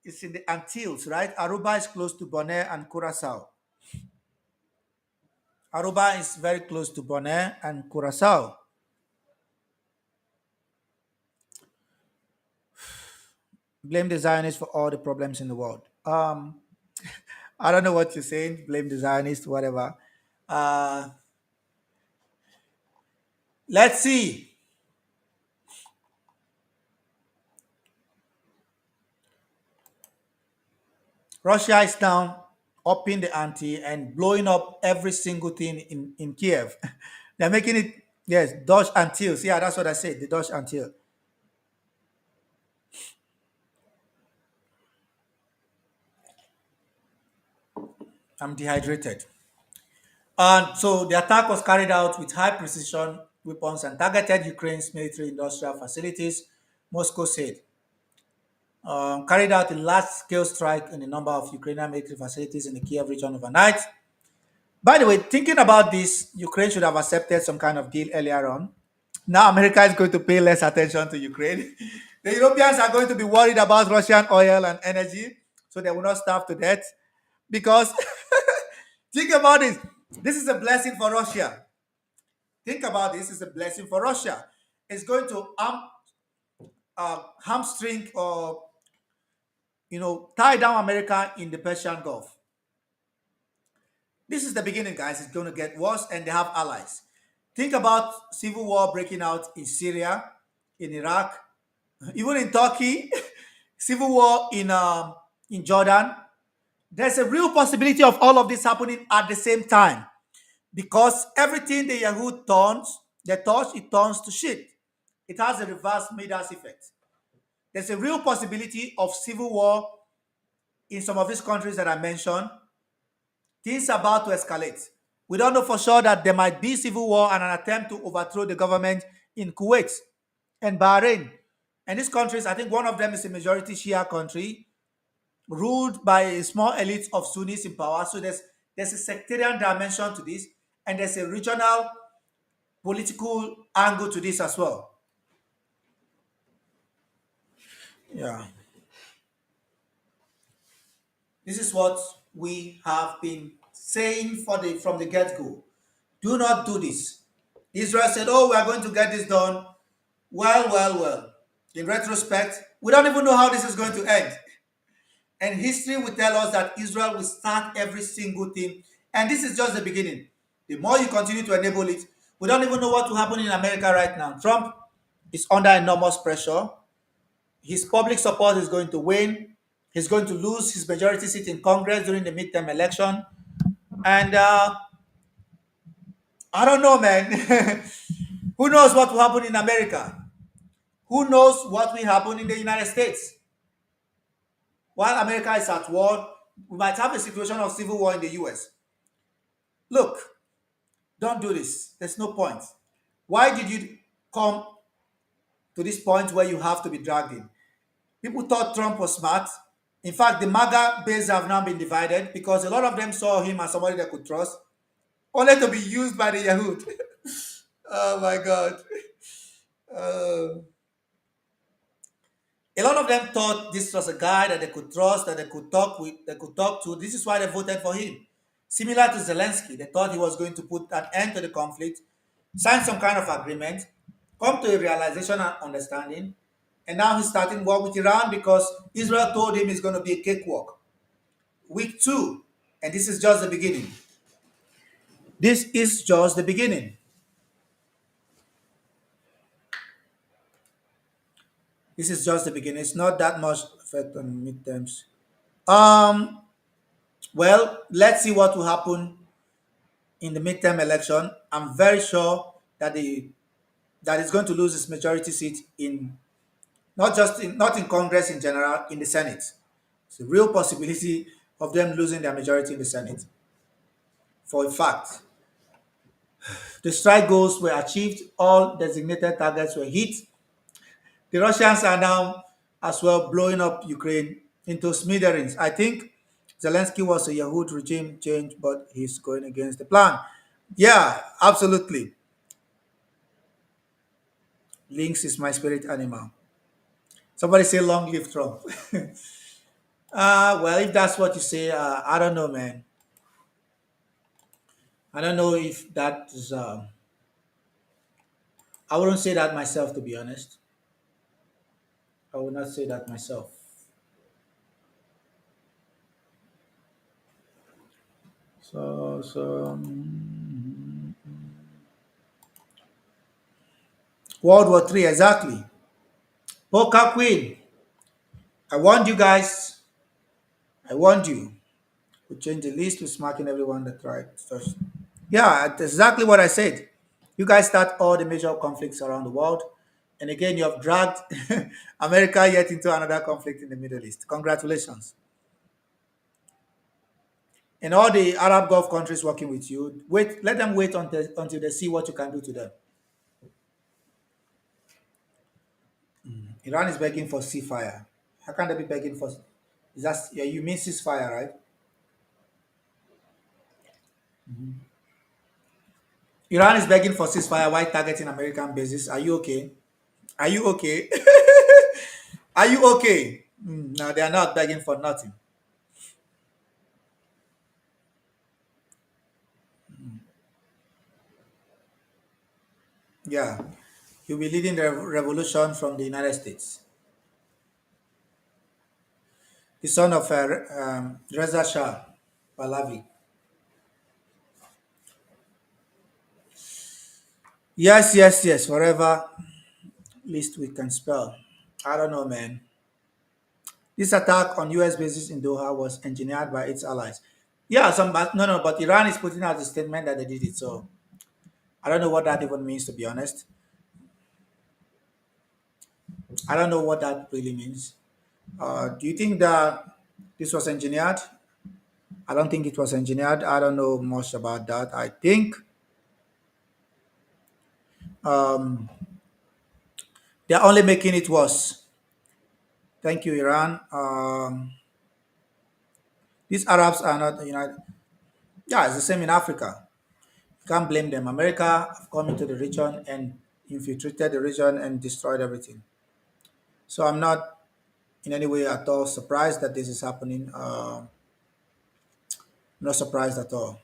Speaker 1: is in the Antilles, right? Aruba is close to Bonaire and Curacao. Aruba is very close to Bonaire and Curacao. Blame the Zionists for all the problems in the world. I don't know what you're saying. Blame the Zionists, whatever. Uh, let's see. Russia is now upping the ante and blowing up every single thing in Kiev. They're making it, yes, Dutch Antilles. Yeah, that's what I said, the Dutch Antilles. I'm dehydrated. And so the attack was carried out with high precision weapons and targeted Ukraine's military industrial facilities, Moscow said. Carried out a large-scale strike in a number of Ukrainian military facilities in the Kiev region overnight. By the way, thinking about this, Ukraine should have accepted some kind of deal earlier on. Now America is going to pay less attention to Ukraine. The Europeans are going to be worried about Russian oil and energy. So so they will not starve to death. Because think about this. This is a blessing for Russia. Think about this. Is a blessing for Russia. It's going to hamstring or tie down America in the Persian Gulf. This is the beginning, guys. It's going to get worse, and they have allies. Think about civil war breaking out in Syria, in Iraq, even in Turkey, civil war in Jordan. There's a real possibility of all of this happening at the same time because everything the Yahoo it turns to shit. It has a reverse Midas effect. There's a real possibility of civil war in some of these countries that I mentioned. Things are about to escalate. We don't know for sure that there might be civil war and an attempt to overthrow the government in Kuwait and Bahrain. And these countries, I think one of them is a majority Shia country ruled by a small elite of Sunnis in power. So there's a sectarian dimension to this, and there's a regional political angle to this as well. Yeah. This is what we have been saying from the get-go. Do not do this. Israel said, "Oh, we are going to get this done." Well. In retrospect, we don't even know how this is going to end. And history will tell us that Israel will start every single thing. And this is just the beginning. The more you continue to enable it, we don't even know what will happen in America right now. Trump is under enormous pressure. His public support is going to wane. He's going to lose his majority seat in Congress during the midterm election. And I don't know, man. Who knows what will happen in America? Who knows what will happen in the United States? While America is at war, we might have a situation of civil war in the US. Look, don't do this. There's no point. Why did you come to this point where you have to be dragged in? People thought Trump was smart. In fact, the MAGA base have now been divided because a lot of them saw him as somebody they could trust, only to be used by the Yahud. Oh my God. Uh, a lot of them thought this was a guy that they could trust, that they could talk with, they could talk to. This is why they voted for him. Similar to Zelensky, they thought he was going to put an end to the conflict, sign some kind of agreement, come to a realization and understanding, and now he's starting war with Iran because Israel told him it's going to be a cakewalk. Week two, and this is just the beginning. This is just the beginning. This is just the beginning. It's not that much effect on midterms. Um, well, let's see what will happen in the midterm election. I'm very sure that is going to lose its majority seat in not in Congress in general, in the Senate. It's a real possibility of them losing their majority in the Senate. For a fact, the strike goals were achieved, all designated targets were hit. The Russians are now as well blowing up Ukraine into smithereens. I think Zelensky was a Yahud regime change, but he's going against the plan. Yeah, absolutely. Lynx is my spirit animal. Somebody say long live Trump. Well, if that's what you say, I don't know, man. I don't know if that is. I wouldn't say that myself, to be honest. I would not say that myself. World War Three, exactly. Poker Queen. I warned you guys. I warned you. We change the list. We're smacking everyone that tried first. Yeah, that's exactly what I said. You guys start all the major conflicts around the world. And again, you have dragged America yet into another conflict in the Middle East. Congratulations. And all the Arab Gulf countries working with you, wait, let them wait until they see what you can do to them. Iran is begging for ceasefire. How can they be begging for? Is that yeah? You mean ceasefire, right? Iran is begging for ceasefire while targeting American bases. Are you okay? Are you okay? Are you okay? No, they are not begging for nothing. Yeah, he'll be leading the revolution from the United States. The son of Reza Shah Pahlavi. Yes, yes, yes. Forever, least we can spell. I don't know, man. This attack on U.S. bases in Doha was engineered by its allies. Yeah, but no, no, but Iran is putting out a statement that they did it. So I don't know what that even means, to be honest. I don't know what that really means. Do you think that this was engineered? I don't think it was engineered. I don't know much about that. I think um, they're only making it worse. Thank you, Iran. These Arabs are not united. Yeah, it's the same in Africa. You can't blame them. America have come into the region and infiltrated the region and destroyed everything. So I'm not in any way at all surprised that this is happening. Not surprised at all.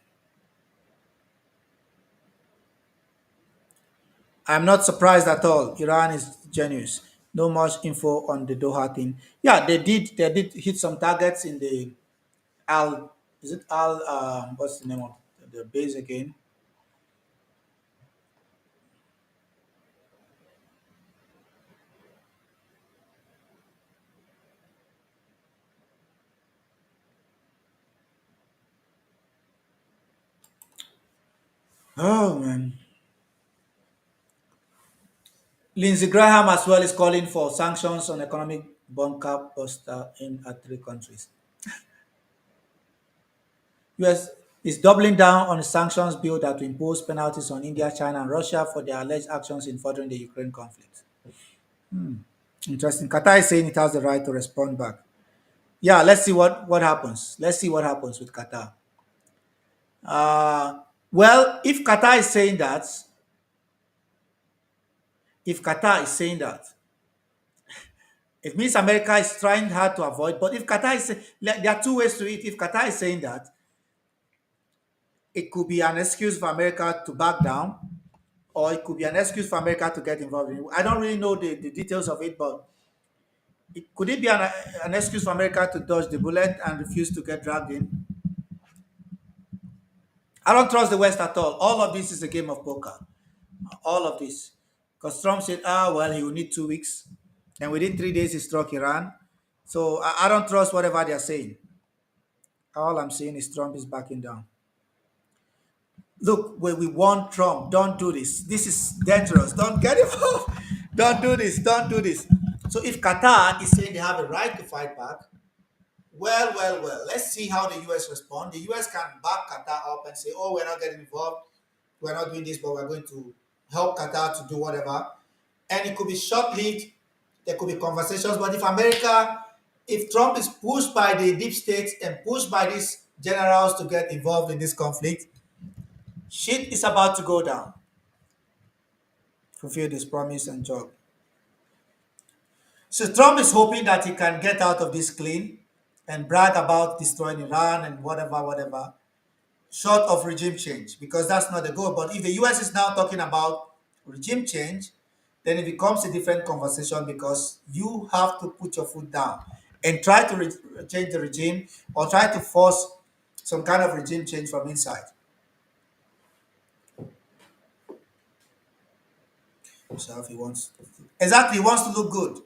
Speaker 1: I'm not surprised at all. Iran is genius. No much info on the Doha thing. Yeah, they did. They did hit some targets in the Al. Is it Al? What's the name of the base again? Oh man. Lindsey Graham as well is calling for sanctions on economic bunker buster in at three countries. US is doubling down on a sanctions bill that will impose penalties on India, China, and Russia for their alleged actions in furthering the Ukraine conflict. Interesting. Qatar is saying it has the right to respond back. Yeah, let's see what happens. Let's see what happens with Qatar. Well, if Qatar is saying that, it means America is trying hard to avoid. But if Qatar is, there are two ways to it. If Qatar is saying that, it could be an excuse for America to back down, or it could be an excuse for America to get involved in it. I don't really know the details of it, but could it be an excuse for America to dodge the bullet and refuse to get dragged in? I don't trust the West at all. All of this is a game of poker. All of this. Because Trump said, well, he will need 2 weeks. And within 3 days, he struck Iran. So I don't trust whatever they're saying. All I'm saying is Trump is backing down. Look, when we want Trump, don't do this. This is dangerous. Don't get involved. Don't do this. Don't do this. So if Qatar is saying they have a right to fight back, well, well, well, let's see how the US respond. The US can back Qatar up and say, oh, we're not getting involved. We're not doing this, but we're going to help Qatar to do whatever. And it could be short-lived. There could be conversations. But if Trump is pushed by the deep state and pushed by these generals to get involved in this conflict, shit is about to go down. Fulfill this promise and job. So Trump is hoping that he can get out of this clean and brag about destroying Iran and whatever, whatever, short of regime change, because that's not the goal. But if the US is now talking about regime change, then it becomes a different conversation because you have to put your foot down and try to change the regime or try to force some kind of regime change from inside. So if he wants, exactly, he wants to look good.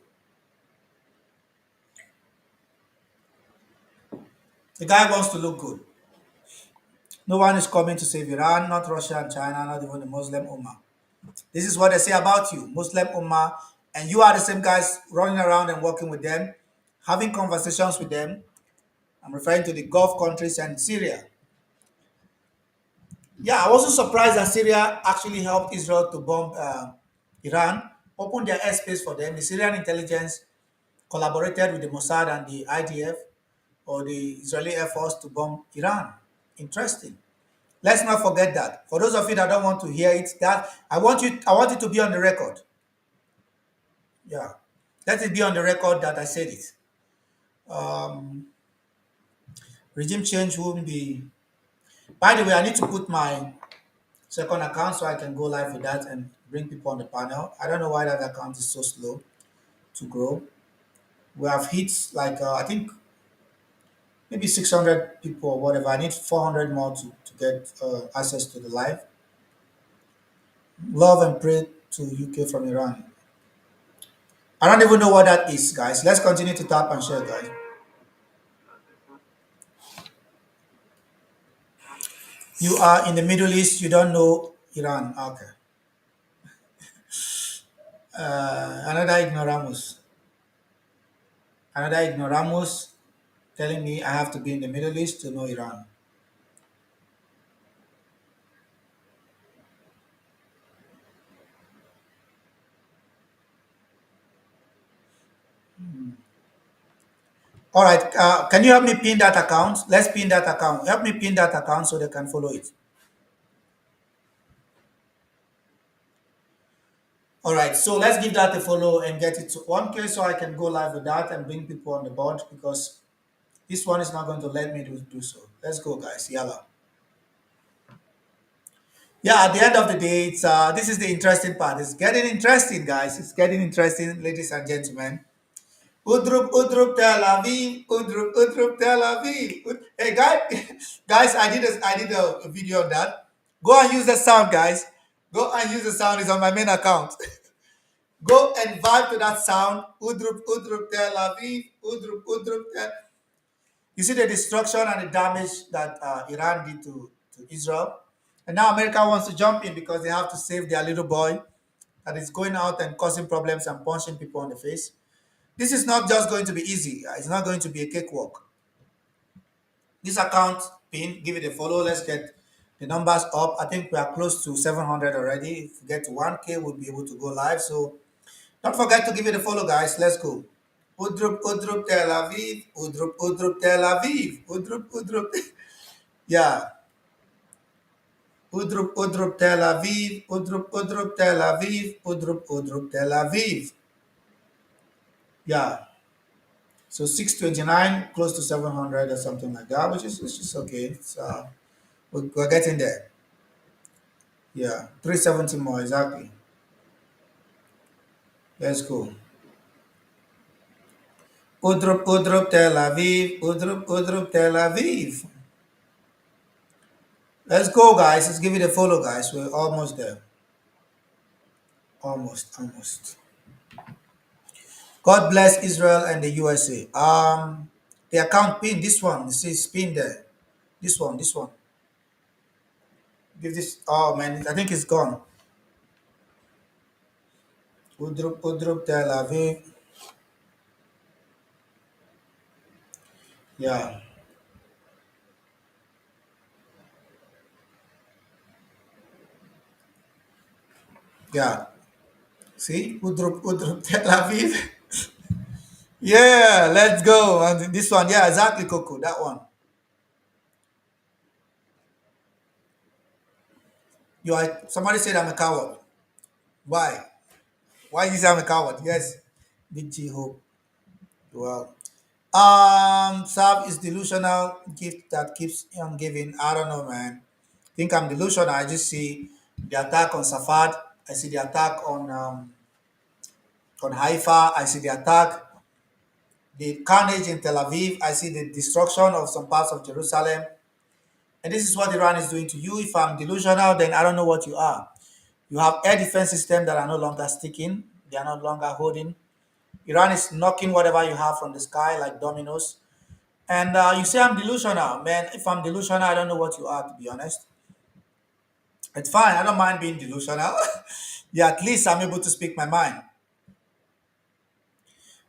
Speaker 1: The guy wants to look good. No one is coming to save Iran, not Russia and China, not even the Muslim Ummah. This is what they say about you, Muslim Ummah, and you are the same guys running around and working with them, having conversations with them. I'm referring to the Gulf countries and Syria. Yeah, I wasn't surprised that Syria actually helped Israel to bomb Iran, opened their airspace for them. The Syrian intelligence collaborated with the Mossad and the IDF or the Israeli Air Force to bomb Iran. Interesting. Let's not forget that. For those of you that don't want to hear it, that I want it to be on the record. Yeah. Let it be on the record that I said it. Um, Regime change won't be. By the way, I need to put my second account so I can go live with that and bring people on the panel. I don't know why that account is so slow to grow. We have hit like I think maybe 600 people or whatever. I need 400 more to get access to the live. Love and pray to UK from Iran. I don't even know what that is, guys. Let's continue to tap and share, guys. You are in the Middle East. You don't know Iran. Okay. Another ignoramus. Another ignoramus telling me I have to be in the Middle East to know Iran. All right. Can you help me pin that account? Let's pin that account. Help me pin that account so they can follow it. All right. So let's give that a follow and get it to 1K so I can go live with that and bring people on the board because this one is not going to let me do so. Let's go, guys. Yalla. Yeah, at the end of the day, it's this is the interesting part. It's getting interesting, guys. It's getting interesting, ladies and gentlemen. Udrup Udrup Tel Aviv, Udrup Udrup Tel Aviv. Hey guys, guys, I did a video on that. Go and use the sound, guys. Go and use the sound. It's on my main account. Go and vibe to that sound. Udrup Udrup Tel Aviv, Udrup Udrup Tel. You see the destruction and the damage that Iran did to Israel, and now America wants to jump in because they have to save their little boy that is going out and causing problems and punching people on the face. This is not just going to be easy. It's not going to be a cakewalk. This account pin, give it a follow. Let's get the numbers up. I think we are close to 700 already. If we get to 1K, we'll be able to go live. So don't forget to give it a follow, guys. Let's go. Udrup, Udrup, Tel Aviv. Udrup, Udrup, Tel Aviv. Udrup, Udrup. Yeah. Udrup, Udrup, Tel Aviv. Udrup, Udrup, Tel Aviv. Udrup, Udrup, Tel Aviv. Yeah. So 629, close to 700 or something like that, which is okay. We're getting there. Yeah, 370 more exactly. Let's go. Udrup Udrup Tel Aviv, Udrup Udrup Tel Aviv. Let's go, guys. Let's give it a follow, guys. We're almost there. Almost, almost. God bless Israel and the USA. The account pin, this one, you see, pin there. This one, this one. Give this. Oh man, I think it's gone. Udrup Udrup Tel Aviv. Yeah, yeah. See, Udrup Udrup Tel Aviv. Yeah, let's go. And this one, yeah, exactly, Coco. That one. You are somebody said I'm a coward. Why? Why you say I'm a coward? Yes, Big G Hope. Well, Sav is delusional gift that keeps on giving. I don't know, man. Think I'm delusional. I just see the attack on Safad. I see the attack on Haifa. I see the attack, the carnage in Tel Aviv. I see the destruction of some parts of Jerusalem. And this is what Iran is doing to you. If I'm delusional, then I don't know what you are. You have air defense systems that are no longer sticking. They are no longer holding. Iran is knocking whatever you have from the sky like dominoes. And you say I'm delusional. Man, if I'm delusional, I don't know what you are, to be honest. It's fine. I don't mind being delusional. Yeah, at least I'm able to speak my mind.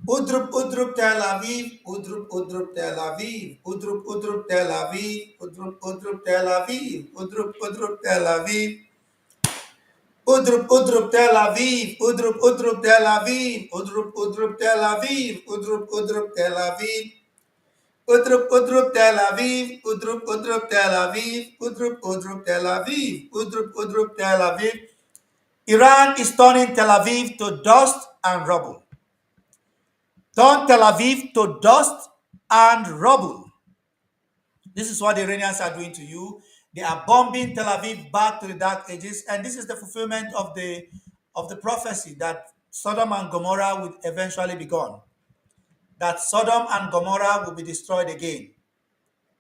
Speaker 1: Udrup, Udrup, Tel Aviv. Udrup, Udrup, Tel Aviv. Udrup, Udrup, Tel Aviv. Udrup, Udrup, Tel Aviv. Udrup, Udrup, Tel Aviv. Udrup, Udrup, Tel Aviv. Udrup, Udrup, Tel Aviv. Udrup, Udrup, Tel Aviv. Udrup, Udrup, Tel Aviv. Udrup, Udrup, Tel Aviv. Udrup, Udrup, Tel Aviv. Udrup, Udrup, Tel Aviv. Udrup, Udrup, Tel Aviv. Iran is turning Tel Aviv to dust and rubble. Turn Tel Aviv to dust and rubble. This is what the Iranians are doing to you. They are bombing Tel Aviv back to the dark ages, and this is the fulfillment of the prophecy that Sodom and Gomorrah would eventually be gone. That Sodom and Gomorrah will be destroyed again.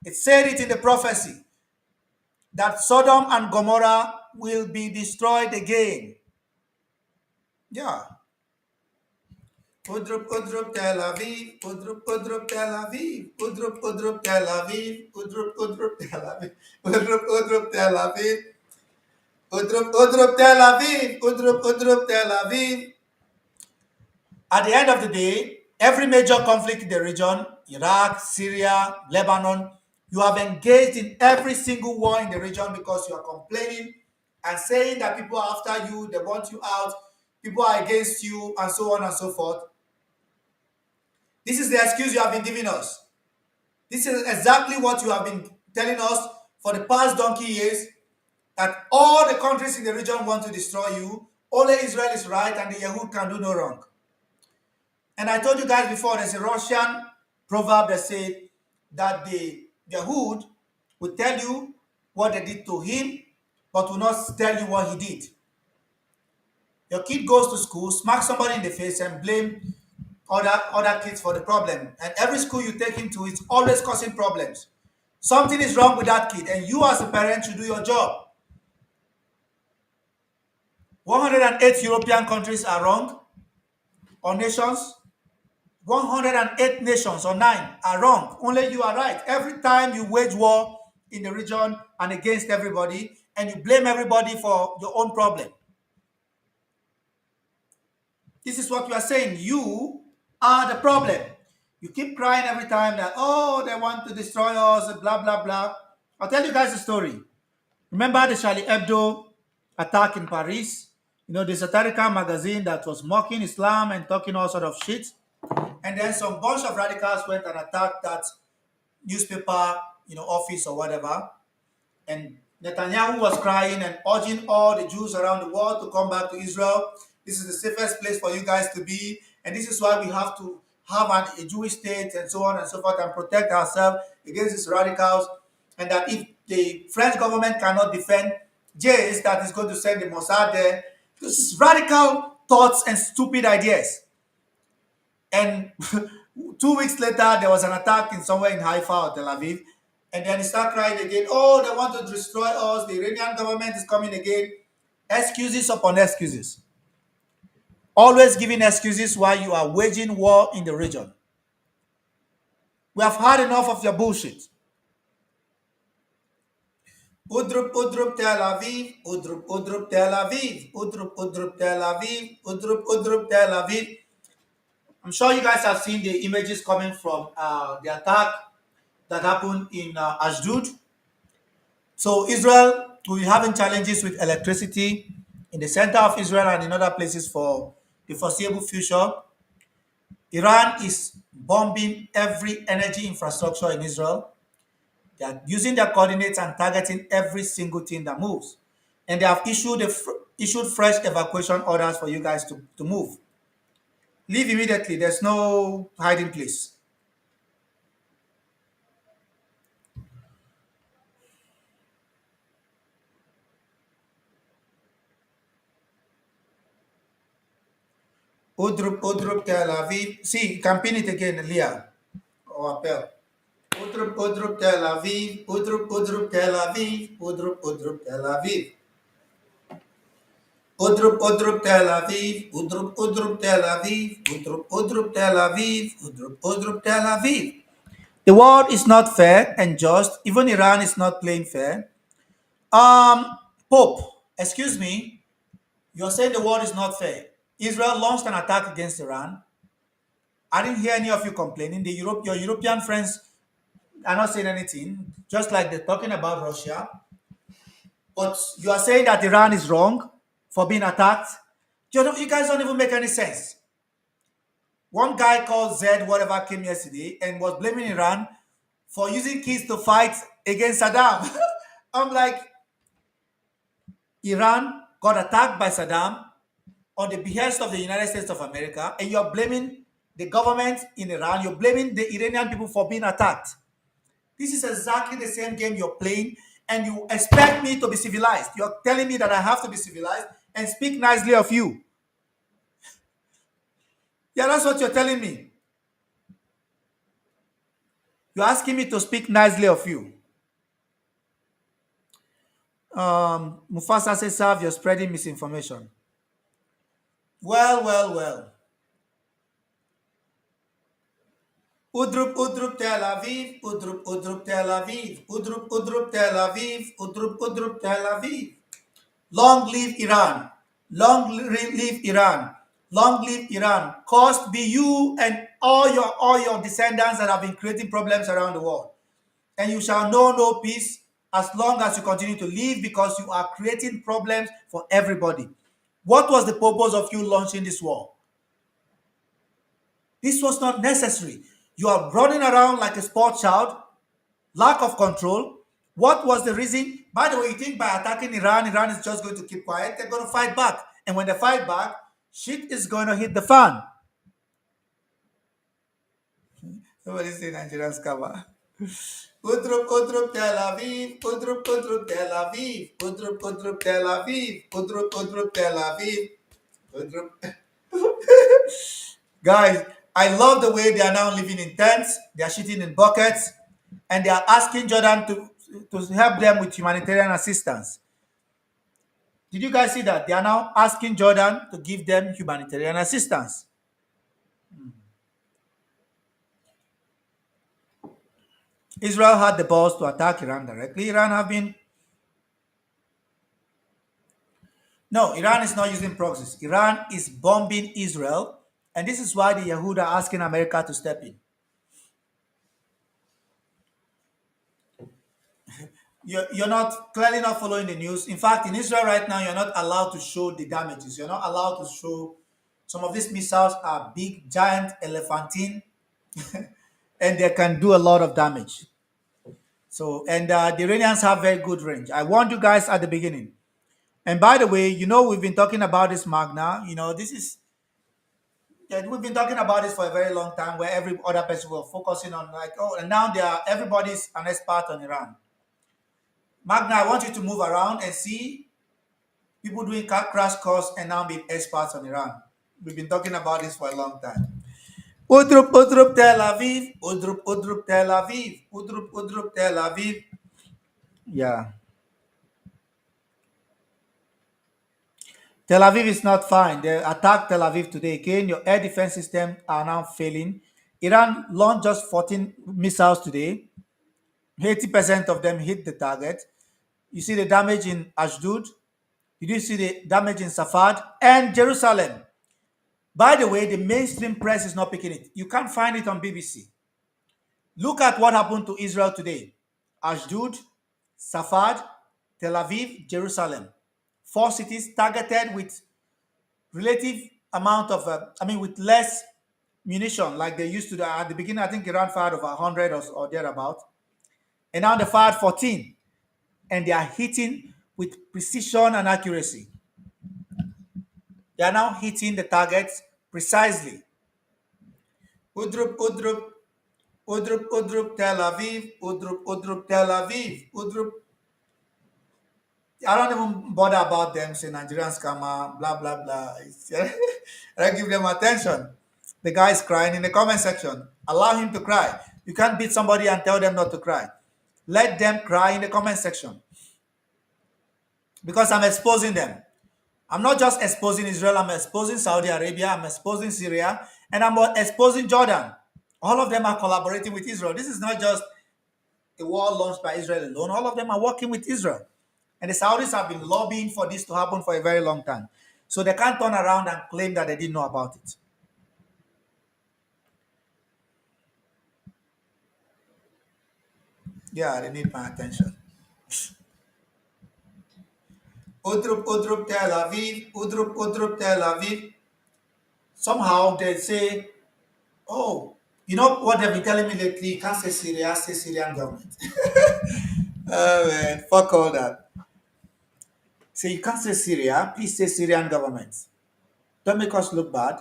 Speaker 1: It said it in the prophecy that Sodom and Gomorrah will be destroyed again. Yeah. Udrup Udrup Tel Aviv, Udrup Udrup Tel Aviv, Udrup Udrup Tel Aviv, Udrup Udrup Tel Aviv, Udrup Udrup Tel Aviv, Udrup Udrup Tel Aviv, Udrup Udrup Tel Aviv. At the end of the day, every major conflict in the region, Iraq, Syria, Lebanon, you have engaged in every single war in the region because you are complaining and saying that people are after you, they want you out, people are against you, and so on and so forth. This is the excuse you have been giving us. This is exactly what you have been telling us for the past donkey years, that all the countries in the region want to destroy you. Only Israel is right and the Yahud can do no wrong. And I told you guys before, there's a Russian proverb that said that the Yahud will tell you what they did to him, but will not tell you what he did. Your kid goes to school, smacks somebody in the face, and blame other kids for the problem. And every school you take him to is always causing problems. Something is wrong with that kid, and you as a parent should do your job. 108 European countries are wrong, or nations. 108 nations or 9 are wrong. Only you are right. Every time you wage war in the region and against everybody, and you blame everybody for your own problem. This is what you are saying. You are the problem. You keep crying every time that, oh, they want to destroy us, blah, blah, blah. I'll tell you guys a story. Remember the Charlie Hebdo attack in Paris? You know, the satirical magazine that was mocking Islam and talking all sort of shit. And then some bunch of radicals went and attacked that newspaper, office or whatever. And Netanyahu was crying and urging all the Jews around the world to come back to Israel. This is the safest place for you guys to be. And this is why we have to have a Jewish state and so on and so forth and protect ourselves against these radicals. And that if the French government cannot defend Jays, that is going to send the Mossad there. This is radical thoughts and stupid ideas. And 2 weeks later, there was an attack in somewhere in Haifa or Tel Aviv. And then he started crying again, oh, they want to destroy us. The Iranian government is coming again. Excuses upon excuses. Always giving excuses while you are waging war in the region. We have had enough of your bullshit. Udrup Udrup Tel Aviv, Udrup Udrup Tel Aviv, Udrup Udrup Tel Aviv, Udrup Udrup Tel Aviv. I'm sure you guys have seen the images coming from the attack that happened in Ashdod. So Israel will be having challenges with electricity in the center of Israel and in other places for the foreseeable future. Iran is bombing every energy infrastructure in Israel. They are using their coordinates and targeting every single thing that moves. And they have issued fresh evacuation orders for you guys to move. Leave immediately. There's no hiding place. Udrup Udrup Tel Aviv. See, you can pin it again, Leah or Appel. Udrup Udrup Tel Aviv. Udrup Udrup Tel Aviv. Udrup Udrup Tel Aviv. Udrup Udrup Tel Aviv. Udrup Udrup Tel Aviv. Udrup Udrup Tel Aviv. Udrup Udrup Tel Aviv. The world is not fair and just. Even Iran is not playing fair. Pope, excuse me, you're saying the world is not fair. Israel launched an attack against Iran. I didn't hear any of you complaining. Your European friends are not saying anything, just like they're talking about Russia. But you are saying that Iran is wrong for being attacked. You guys don't even make any sense. One guy called Zed, whatever, came yesterday and was blaming Iran for using kids to fight against Saddam. I'm like, Iran got attacked by Saddam on the behest of the United States of America, and you're blaming the government in Iran, you're blaming the Iranian people for being attacked. This is exactly the same game you're playing, and you expect me to be civilized. You're telling me that I have to be civilized and speak nicely of you. Yeah, that's what you're telling me. You're asking me to speak nicely of you. Mufasa says, Serve, you're spreading misinformation. Well, well, well. Udrup, Udrup, Tel Aviv, Udrup, Udrup, Tel Aviv, Udrup, Udrup, Tel Aviv, Udrup, Udrup, Tel Aviv. Long live Iran. Long live Iran. Long live Iran. Cursed be you and all your descendants that have been creating problems around the world. And you shall know no peace as long as you continue to live because you are creating problems for everybody. What was the purpose of you launching this war? This was not necessary. You are running around like a sport child, lack of control. What was the reason? By the way, you think by attacking Iran, Iran is just going to keep quiet? They're going to fight back. And when they fight back, shit is going to hit the fan. Somebody say Nigerian scammer. Udrup, Udrup, Tel Aviv, Udrup, Udrup, Tel Aviv, Udrup, Udrup, Tel Aviv, Udrup, Udrup, Tel Aviv, Udrup. Guys, I love the way they are now living in tents, they are shitting in buckets, and they are asking Jordan to help them with humanitarian assistance. Did you guys see that? They are now asking Jordan to give them humanitarian assistance. Israel had the balls to attack Iran directly. Iran have been. No, Iran is not using proxies. Iran is bombing Israel, and this is why the Yahud are asking America to step in. You're not clearly not following the news. In fact, in Israel right now, you're not allowed to show the damages. You're not allowed to show some of these missiles are big, giant, elephantine, and they can do a lot of damage. So, and the Iranians have very good range. I warned you guys at the beginning. And by the way, we've been talking about this Magna. This is yeah, we've been talking about this for a very long time, where every other person will focusing on like, oh, and now everybody's an expert on Iran. Magna, I want you to move around and see people doing crash course and now being experts on Iran. We've been talking about this for a long time. Udrup, Udrup, Tel Aviv, Udrup, Udrup, Tel Aviv, Udrup, Udrup, Tel Aviv. Yeah. Tel Aviv is not fine. They attacked Tel Aviv today. Again, your air defense system are now failing. Iran launched just 14 missiles today. 80% of them hit the target. You see the damage in Ashdod. Did you see the damage in Safad and Jerusalem? By the way, the mainstream press is not picking it. You can't find it on BBC. Look at what happened to Israel today. Ashdod, Safad, Tel Aviv, Jerusalem. 4 cities targeted with relative amount of, with less munition like they used to do at the beginning. I think Iran fired over 100 or thereabout. And now they fired 14. And they are hitting with precision and accuracy. They are now hitting the targets precisely. Udrup, Udrup, Udrup, Udrup, Tel Aviv, Udrup, Udrup, Tel Aviv, Udrup. I don't even bother about them, say Nigerian scammer, blah, blah, blah. I don't give them attention. The guy is crying in the comment section. Allow him to cry. You can't beat somebody and tell them not to cry. Let them cry in the comment section. Because I'm exposing them. I'm not just exposing Israel, I'm exposing Saudi Arabia, I'm exposing Syria, and I'm exposing Jordan. All of them are collaborating with Israel. This is not just a war launched by Israel alone. All of them are working with Israel. And the Saudis have been lobbying for this to happen for a very long time. So they can't turn around and claim that they didn't know about it. Yeah, they need my attention. Udrup, Udrup, Tel Aviv, Udrup, Udrup, Tel Aviv. Somehow they say, oh, you know what they've been telling me lately? You can't say Syria, say Syrian government. Oh man, fuck all that. Say you can't say Syria, please say Syrian government. Don't make us look bad.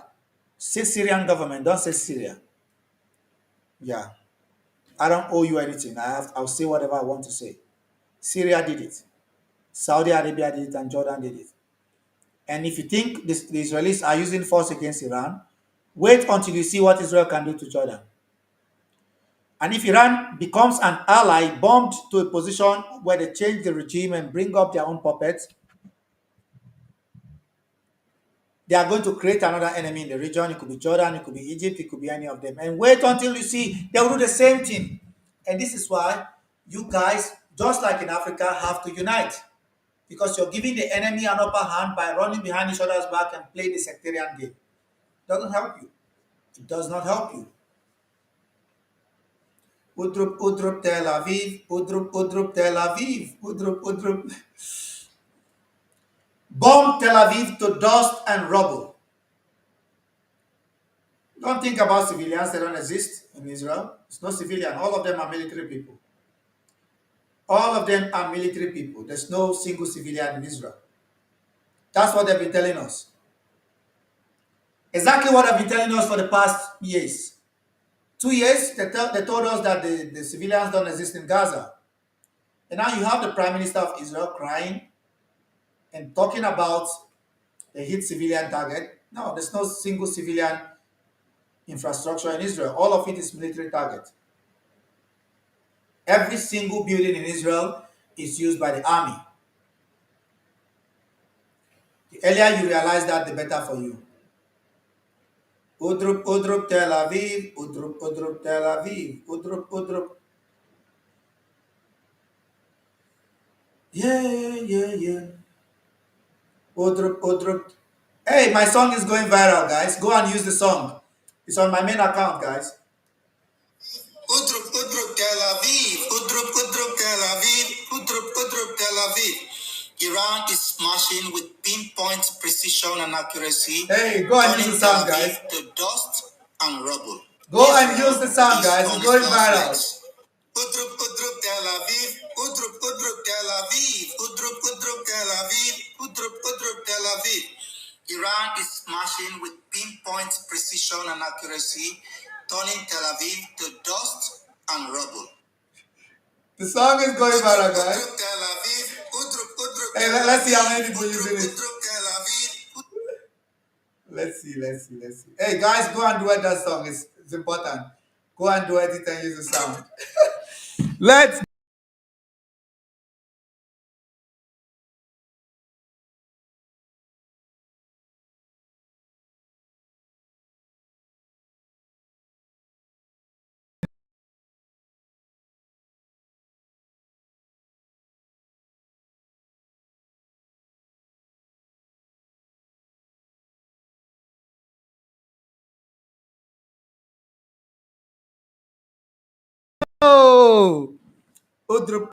Speaker 1: Say Syrian government, don't say Syria. Yeah. I don't owe you anything. I'll say whatever I want to say. Syria did it, Saudi Arabia did it, and Jordan did it. And if you think the Israelis are using force against Iran, wait until you see what Israel can do to Jordan. And if Iran becomes an ally, bombed to a position where they change the regime and bring up their own puppets, they are going to create another enemy in the region. It could be Jordan, it could be Egypt, it could be any of them. And wait until you see they will do the same thing. And this is why you guys, just like in Africa, have to unite. Because you're giving the enemy an upper hand by running behind each other's back and playing the sectarian game. It doesn't help you. It does not help you. Udrup, Udrup, Tel Aviv, Udrup, Udrup, Tel Aviv, Udrup, Udrup. Bomb Tel Aviv to dust and rubble. Don't think about civilians, they don't exist in Israel. It's no civilian. All of them are military people. All of them are military people. There's no single civilian in Israel. That's what they've been telling us. Exactly what they've been telling us for the past years. 2 years, they told us that the civilians don't exist in Gaza. And now you have the Prime Minister of Israel crying and talking about a hit civilian target. No, there's no single civilian infrastructure in Israel. All of it is military target. Every single building in Israel is used by the army. The earlier you realize that, the better for you. Udrup, Udrup, Tel Aviv, Udrup, Udrup, Tel Aviv, Udrup, Udrup. Yeah, yeah, yeah. Udrup, Udrup. Hey, my song is going viral, guys. Go and use the song. It's on my main account, guys. Udrup, Udrup, Tel Aviv. Udrup, Udrup, Tel Aviv. Udrup, Udrup, Tel Aviv. Iran is smashing with pinpoint precision and accuracy. Hey, go and use the sound, guys. To dust and rubble. Go and use the sound, guys. It's going viral. Udrup, Udrup, Tel Aviv. Udrup, Udrup, Tel Aviv. Udrup, Udrup, Tel Aviv. Udrup, Udrup, Tel Aviv. Iran is smashing with pinpoint precision and accuracy, turning Tel Aviv to dust and rubble. The song is going viral, guys. Hey, let's see how many people using it. Let's see. Hey, guys, go and duet that song. It's important. Go and duet it and use the sound. Let's go. Udrup,